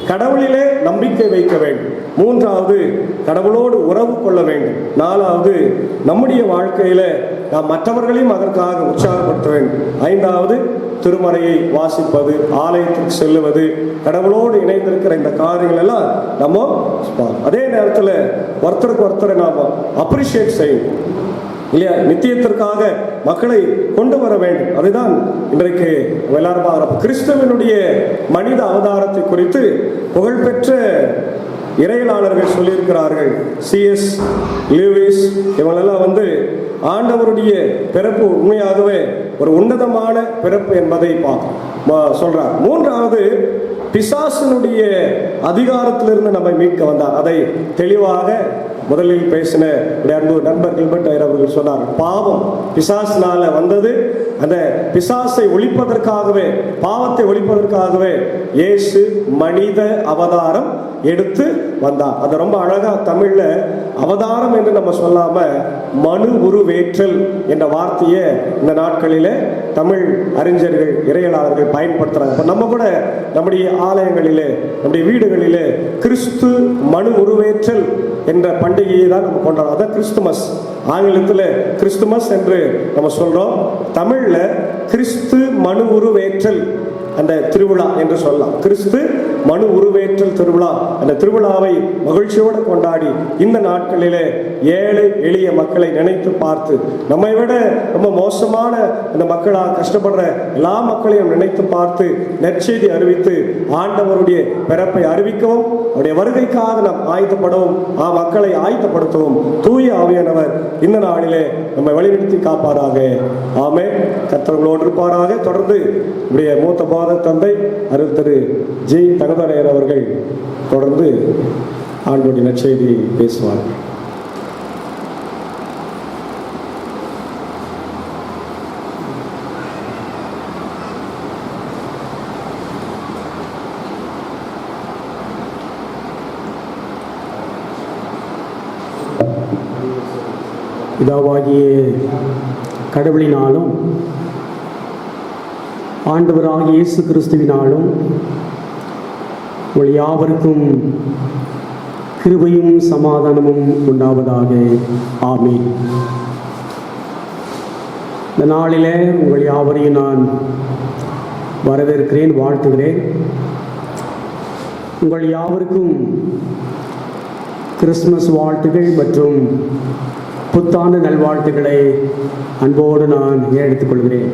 B: கடவுளிலே நம்பிக்கை வைக்க வேண்டும். மூன்றாவது, கடவுளோடு உறவு கொள்ள வேண்டும். நாலாவது, நம்முடைய வாழ்க்கையில நாம் மற்றவர்களையும் அதற்காக உற்சாகப்படுத்த வேண்டும். ஐந்தாவது, திருமறையை வாசிப்பது, ஆலயத்திற்கு செல்லுவது, கடவுளோடு இணைந்திருக்கிற இந்த காரியங்கள் எல்லாம் நம்ம அதே நேரத்தில் ஒருத்தருக்கு ஒருத்தரை நாம் அப்ரிஷியேட் செய்யணும் இல்லையா? நித்தியத்திற்காக மக்களை கொண்டு வர வேண்டும். அதுதான் இன்றைக்கு எல்லாரும் பார்க்கிறோம். கிறிஸ்துவனுடைய மனித அவதாரத்தை குறித்து புகழ்பெற்ற இறையலாளர்கள் சொல்லியிருக்கிறார்கள். சிஎஸ் லூயிஸ் இவங்களெல்லாம் ஆண்டவருடைய பிறப்பு உண்மையாகவே ஒரு உன்னதமான பிறப்பு என்பதை சொல்றார். மூன்றாவது, பிசாசினுடைய அதிகாரத்திலிருந்து நம்மை மீட்க வந்தார். அதை தெளிவாக முதலில் பேசின அன்பு நண்பர் கில்பர்ட் ஐயர் அவர்கள் சொன்னார். பாவம் பிசாசினால வந்தது. அந்த பிசாசை ஒழிப்பதற்காகவே, பாவத்தை ஒழிப்பதற்காகவே இயேசு மனித அவதாரம் எடுத்து வந்தார். அது ரொம்ப அழகா தமிழ்ல அவதாரம் என்று நம்ம சொல்லாம மனு உருவேற்றல் என்ற வார்த்தையை இந்த நாட்களிலே தமிழ் அறிஞர்கள், இறையலாளர்கள் பயன்படுத்துறாங்க. இப்போ நம்ம கூட நம்முடைய ஆலயங்களிலே, நம்முடைய வீடுகளிலே கிறிஸ்து மனு உருவேற்றல் என்ற பண்டிகையை தான் நம்ம கொண்டாடுறோம். அதான் கிறிஸ்துமஸ். ஆங்கிலத்தில் கிறிஸ்துமஸ் என்று நம்ம சொல்றோம். தமிழ்ல கிறிஸ்து மனு உருவேற்றல் அந்த திருவிழா என்று சொல்லலாம். கிறிஸ்து மனு உருவேற்றல் திருவிழா. அந்த திருவிழாவை மகிழ்ச்சியோடு கொண்டாடி இந்த நாட்களிலே ஏழை எளிய மக்களை நினைத்து பார்த்து, நம்மை விட ரொம்ப மோசமான அந்த மக்களாக கஷ்டப்படுற எல்லா மக்களையும் நினைத்து பார்த்து நற்செய்தி அறிவித்து ஆண்டவருடைய பிறப்பை அறிவிக்கவும், அவருடைய வருகைக்காக நாம் ஆயத்தப்படவும், மக்களை ஆயத்தப்படுத்தவும் தூய ஆவியானவர் இந்த நாளிலே நம்மை வழிநடத்தி காப்பாராக. ஆமென். கர்த்தர்களோடு இருப்பாராக. தொடர்ந்து நம்முடைய மூத்த தந்தை அருள் திரு ஜி தங்கதரையர் அவர்கள் தொடர்ந்து ஆண்டவருடைய நற்செய்தி பேசுவார்கள்.
D: பிதாவாகிய கடவுளினாலும் ஆண்டவராகிய இயேசு கிறிஸ்துவினாலும் உங்கள் யாவருக்கும் கிருபையும் சமாதானமும் உண்டாவதாக. ஆமென். இந்த நாளிலே உங்கள் யாவரையும் நான் வரவேற்கிறேன், வாழ்த்துகிறேன். உங்கள் யாவருக்கும் கிறிஸ்துமஸ் வாழ்த்துகள் மற்றும் புத்தாண்டு நல்வாழ்த்துக்களை அன்போடு நான் எடுத்துக்கொள்கிறேன்.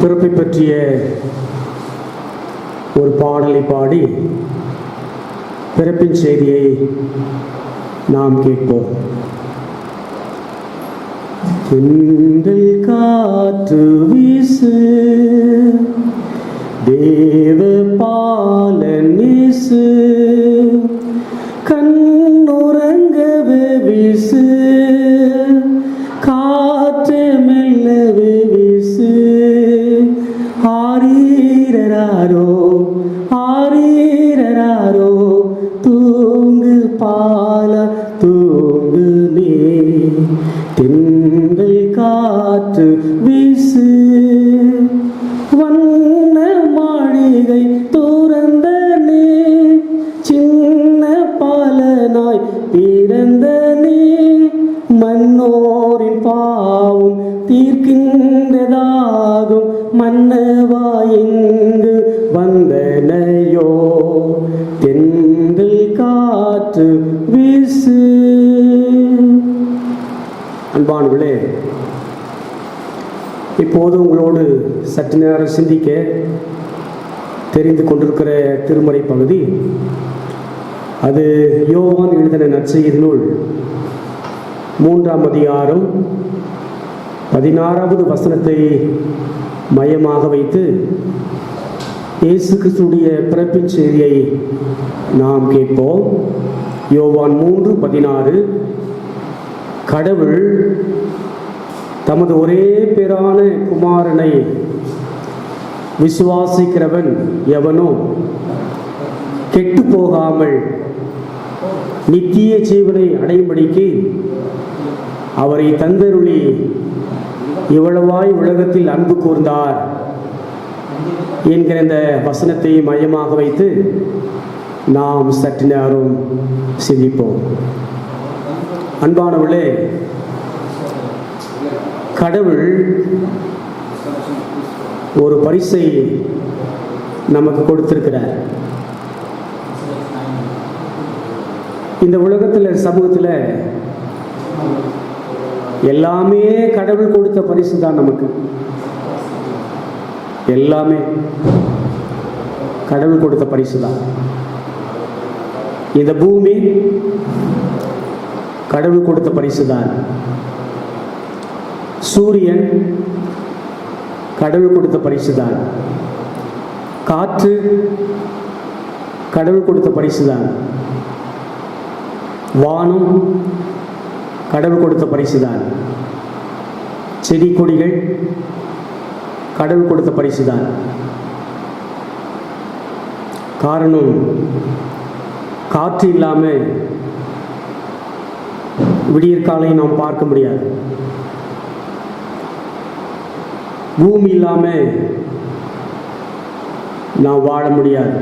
D: பிறப்பை பற்றிய ஒரு பாடலை பாடி பிறப்பின் செய்தியை நாம் கேட்போம். தென்றல் காற்று வீசு, தேவ பாலன் வீசு, கண்ணுறங்கவே வீசு, காற்று மெல்லவே வீசு, ஆரீரராரோ ஆரீரராரோ, தூங்கு பாலா தூங்கு நீ, தென்றல் காற்று வீசு, வண்ண மாளிகை துறந்த நீ, சின்ன பாலனாய் பிறந்த நீ, மன்னோரின் பாவம் தீர்க்கின்றதாகும் மன்னவா எங்கு வந்தனையோ, தென்றல் காற்று வீசு. அன்பானவர்களே, இப்போது உங்களோடு சற்று நேரம் சிந்திக்க தெரிந்து கொண்டிருக்கிற திருமறை பகுதி, அது யோவான் எழுதின நற்செய்தி நூல் 3ஆம் அதிகாரம் 16வது வசனத்தை மையமாக வைத்து இயேசு கிறிஸ்துடைய பிறப்பின் செய்தியை நாம் கேட்போம். யோவான் 3:16, கடவுள் தமது ஒரே பேரான குமாரனை விசுவாசிக்கிறவன் எவனோ கெட்டு போகாமல் நித்திய ஜீவனை அடையும்படிக்கு அவரை தந்தருளி இவ்வளவாய் உலகத்தில் அன்பு கூர்ந்தார் என்கிற இந்த வசனத்தை மையமாக வைத்து நாம் சற்று நேரம் சிந்திப்போம். அன்பானவர்களே, கடவுள் ஒரு பரிசை நமக்கு கொடுத்திருக்கிறார். இந்த உலகத்தில், சமூகத்தில் எல்லாமே கடவுள் கொடுத்த பரிசு தான். நமக்கு எல்லாமே கடவுள் கொடுத்த பரிசு தான். இந்த பூமி கடவுள் கொடுத்த பரிசு தான். சூரியன் கடவுள் கொடுத்த பரிசு தான். காற்று கடவுள் கொடுத்த பரிசு தான். வானம் கடவுள் கொடுத்த பரிசு தான். செடி கொடிகள் கடவுள் கொடுத்த பரிசு தான். காரணம், காற்று இல்லாமல் விடியற்காலை நாம் பார்க்க முடியாது. பூமி இல்லாமல் நாம் வாழ முடியாது.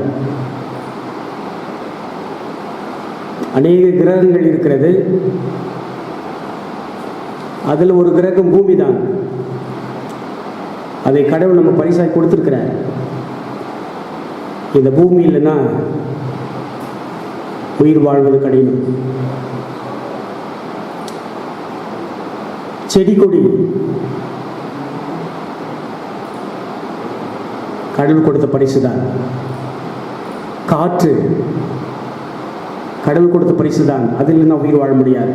D: அநேக கிரகங்கள் இருக்கிறது. அதில் ஒரு கிரகம் பூமி தான். அதை கடவுள் நம்ம பரிசாய் கொடுத்துருக்கிறார். இந்த பூமி இல்லைன்னா உயிர் வாழ்வது கடினம். செடி கொடி கடவுள் கொடுத்த பரிசு தான். காற்று கடவுள் கொடுத்த பரிசு தான். அதில் இல்லைன்னா உயிர் வாழ முடியாது.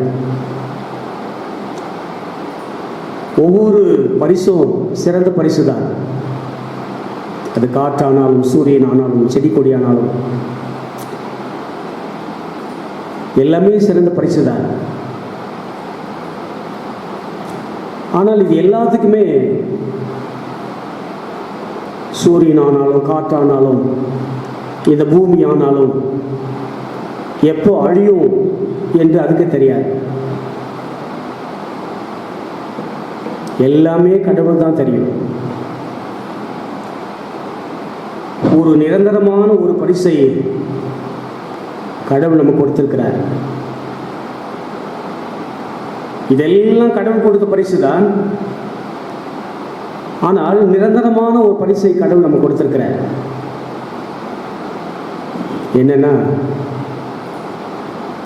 D: ஒவ்வொரு பரிசும் சிறந்த பரிசு தான். அது காற்றானாலும், சூரியன் ஆனாலும், செடி கொடி ஆனாலும் எல்லாமே சிறந்த பரிசு தான். ஆனால் இது எல்லாத்துக்குமே, சூரியன் ஆனாலும், காற்றானாலும், இந்த பூமி ஆனாலும் எப்போ அழியும் என்று அதுக்கு தெரியாது. எல்லாமே கடவுள் தான் தெரியும். ஒரு நிரந்தரமான ஒரு பரிசை கடவுள் நமக்கு கொடுத்திருக்கிறார். இதெல்லாம் கடவுள் கொடுத்த பரிசு தான். ஆனால் நிரந்தரமான ஒரு பரிசை கடவுள் நமக்கு கொடுத்திருக்கிறார். என்னன்னா,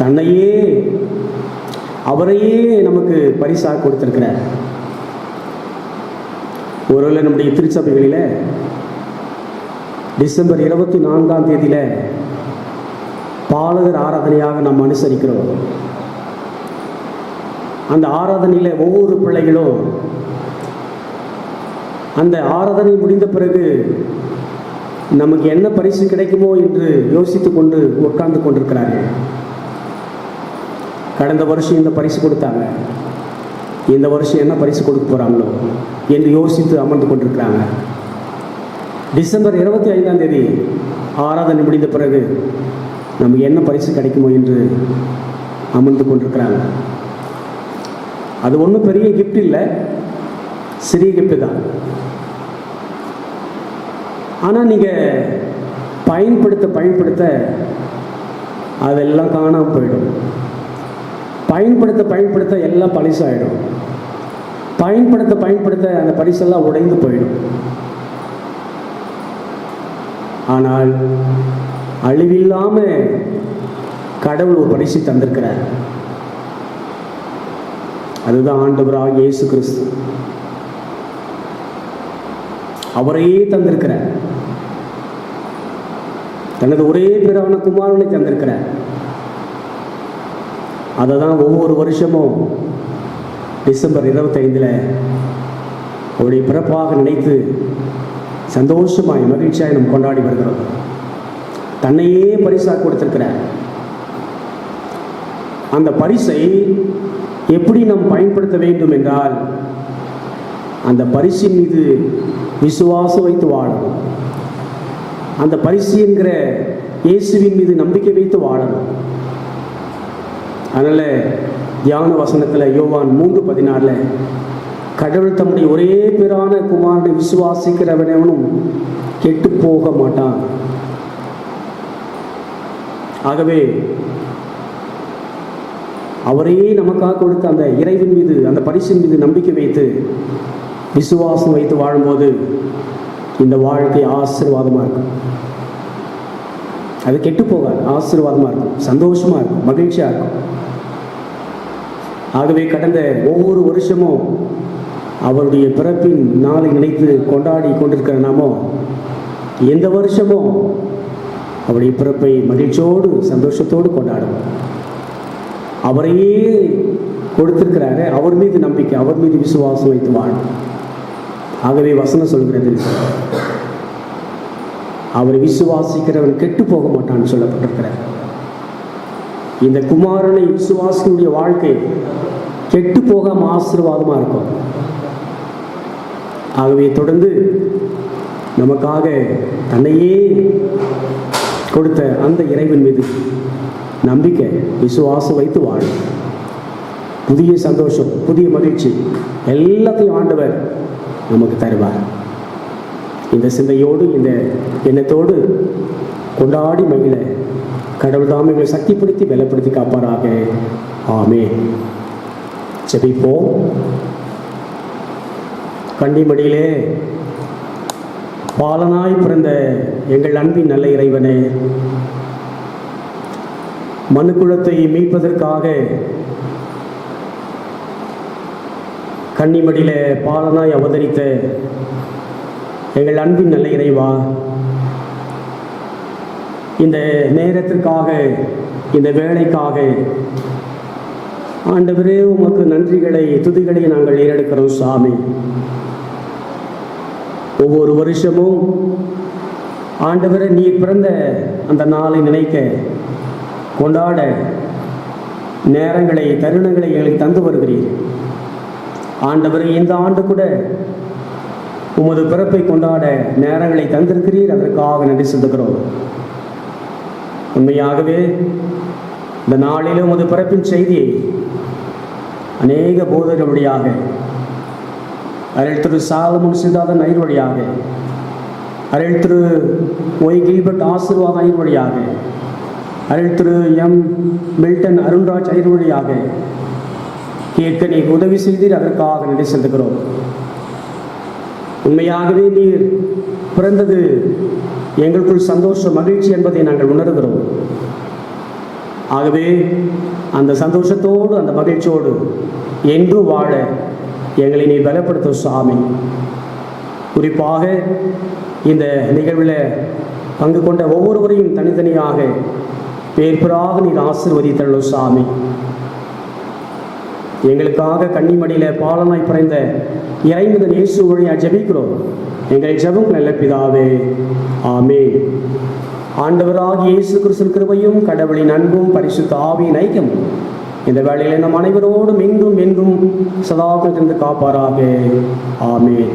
D: தன்னையே, அவரையே நமக்கு பரிசாக கொடுத்திருக்கிறார். ஒருவேளை நம்முடைய திருச்சபைகளில் டிசம்பர் 24 பாலகர் ஆராதனையாக நாம் அனுசரிக்கிறோம். அந்த ஆராதனையில் ஒவ்வொரு பிள்ளைகளும் அந்த ஆராதனை முடிந்த பிறகு நமக்கு என்ன பரிசு கிடைக்குமோ என்று யோசித்து கொண்டு உட்கார்ந்து கொண்டிருக்கிறார்கள். கடந்த வருஷம் இந்த பரிசு கொடுத்தாங்க, இந்த வருஷம் என்ன பரிசு கொடுக்க போகிறாங்களோ என்று யோசித்து அமர்ந்து கொண்டிருக்கிறாங்க. டிசம்பர் 25 ஆராதனை முடிந்த பிறகு நமக்கு என்ன பரிசு கிடைக்குமோ என்று அமர்ந்து கொண்டிருக்கிறாங்க. அது ஒன்றும் பெரிய கிஃப்ட் இல்லை, சிறிய கிஃப்ட் தான். ஆனால் நீங்கள் பயன்படுத்த அதெல்லாம் காணாமல் போயிடும். பயன்படுத்த எல்லாம் பரிசாயிடும். பயன்படுத்த அந்த பரிசெல்லாம் உடைந்து போயிடும். ஆனால் அழிவில்லாமல் கடவுள் ஒரு பரிசை தந்திருக்கிறார். அதுதான் ஆண்டவராகிய இயேசு கிறிஸ்து. அவரையே தந்திருக்கிறார். தனது ஒரே பேரான குமாரனை தந்திருக்கிறார். அதை தான் ஒவ்வொரு வருஷமும் டிசம்பர் 25 அவருடைய பிறப்பாக நினைத்து சந்தோஷமாய், மகிழ்ச்சியாய் நாம் கொண்டாடி வருகிறோம். தன்னையே பரிசாக கொடுத்திருக்கிறார். அந்த பரிசை எப்படி நாம் பயன்படுத்த வேண்டும் என்றால், அந்த பரிசின் மீது விசுவாசம் வைத்து வாழணும். அந்த பரிசு என்கிற இயேசுவின் மீது நம்பிக்கை வைத்து வாழணும். அதனால் தியான வசனத்தில் யோவான் 3:16 கடவுள் தம்முடைய ஒரே பேரான குமாரனை விசுவாசிக்கிறவனும் கெட்டு போக மாட்டான். ஆகவே அவரையே நமக்காக கொடுத்த அந்த இறைவன் மீது, அந்த பரிசின் மீது நம்பிக்கை வைத்து விசுவாசம் வைத்து வாழும்போது இந்த வாழ்க்கை ஆசீர்வாதமாக இருக்கும். அது கெட்டு போகாது, ஆசீர்வாதமாக இருக்கும், சந்தோஷமாக இருக்கும், மகிழ்ச்சியாக இருக்கும். ஆகவே கடந்த ஒவ்வொரு வருஷமும் அவருடைய பிறப்பின் நாளை நினைத்து கொண்டாடி கொண்டிருக்கிற நாமோ எந்த வருஷமும் அவருடைய பிறப்பை மகிழ்ச்சியோடு சந்தோஷத்தோடு கொண்டாடுவோம். அவரையே கொடுத்திருக்கிறாரு, அவர் மீது நம்பிக்கை, அவர் மீது விசுவாசம் வைத்து வாழும். ஆகவே வசனம் சொல்கிறது, அவரை விசுவாசிக்கிறவன் கெட்டு போக மாட்டான்னு சொல்லப்பட்டிருக்கிறார். இந்த குமாரனை விசுவாசிகளுடைய வாழ்க்கை கெட்டு போகாம ஆசீர்வாதமாக இருக்கும். ஆகவே தொடர்ந்து நமக்காக தன்னையே கொடுத்த அந்த இறைவன் மீது நம்பிக்கை விசுவாசம் வைத்து வாழும். புதிய சந்தோஷம், புதிய மகிழ்ச்சி எல்லாத்தையும் ஆண்டவர் நமக்கு தருவார். இந்த சிந்தையோடு, இந்த எண்ணத்தோடு கொண்டாடி மகிழ கடவுள் தாம் எங்களை சக்திப்படுத்தி பலப்படுத்தி காப்பாராக. ஆமென். ஜெபிப்போம். கன்னிமடியிலே பாலனாய் பிறந்த எங்கள் அன்பின் நல்ல இறைவனே, மனுக்குலத்தை மீட்பதற்காக கன்னிமடியில பாலனாய் அவதரித்த எங்கள் அன்பின் நல்ல இறைவா, இந்த நேரத்திற்காக, இந்த வேலைக்காக ஆண்டவரே உமக்கு நன்றிகளை துதிகளை நாங்கள் ஏறெடுக்கிறோம் சாமி. ஒவ்வொரு வருஷமும் ஆண்டவரே நீர் பிறந்த அந்த நாளை நினைக்க, கொண்டாட நேரங்களை, தருணங்களை எங்களுக்கு தந்து வருகிறீர். ஆண்டவரே இந்த ஆண்டு கூட உமது பிறப்பை கொண்டாட நேரங்களை தந்திருக்கிறீர், அதற்காக நன்றி செலுத்துகிறோம். உண்மையாகவே இந்த நாளில் உமது பிறப்பின் செய்தியை அநேக போதகர்கள் வழியாக, அருள் திரு சாலமோன் சித்தார்த்தன் ஐயர் வழியாக, அருள் திரு ஒய் கில்பர்ட் ஆசீர்வாதம் ஐயர் வழியாக, அருள் திரு எம் மில்டன் அருண்ராஜ் ஐயர் வழியாக கேட்க நீர் உதவி செய்தீர், அதற்காக நன்றி செலுத்துகிறோம். உண்மையாகவே நீர் பிறந்தது எங்களுக்குள் சந்தோஷம், மகிழ்ச்சி என்பதை நாங்கள் உணர்கிறோம். ஆகவே அந்த சந்தோஷத்தோடு, அந்த மகிழ்ச்சியோடு என்றும் வாழ எங்களை நீ பலப்படுத்தும் சாமி. குறிப்பாக இந்த நிகழ்வில் பங்கு கொண்ட ஒவ்வொருவரையும் தனித்தனியாக பேர்பெறாக நீர் ஆசீர்வதித்தள்ளும் சாமி. எங்களுக்காக கன்னிமடியில் பாலனாய் பிறந்த இறைமகன் இயேசு வழியாக ஜெபிக்கிறோம். எங்கள் ஜெபம் நல்ல பிதாவே, ஆமென். ஆண்டவராகிய இயேசு கிறிஸ்துவின் கிருபையும் கடவுளின் அன்பும் பரிசுத்த ஆவியின் ஐக்கியமும் இந்த வேளையில் நம் அனைவரோடும் என்றும் என்றும் சதாக்கள் இருந்து காப்பாராக. ஆமென்.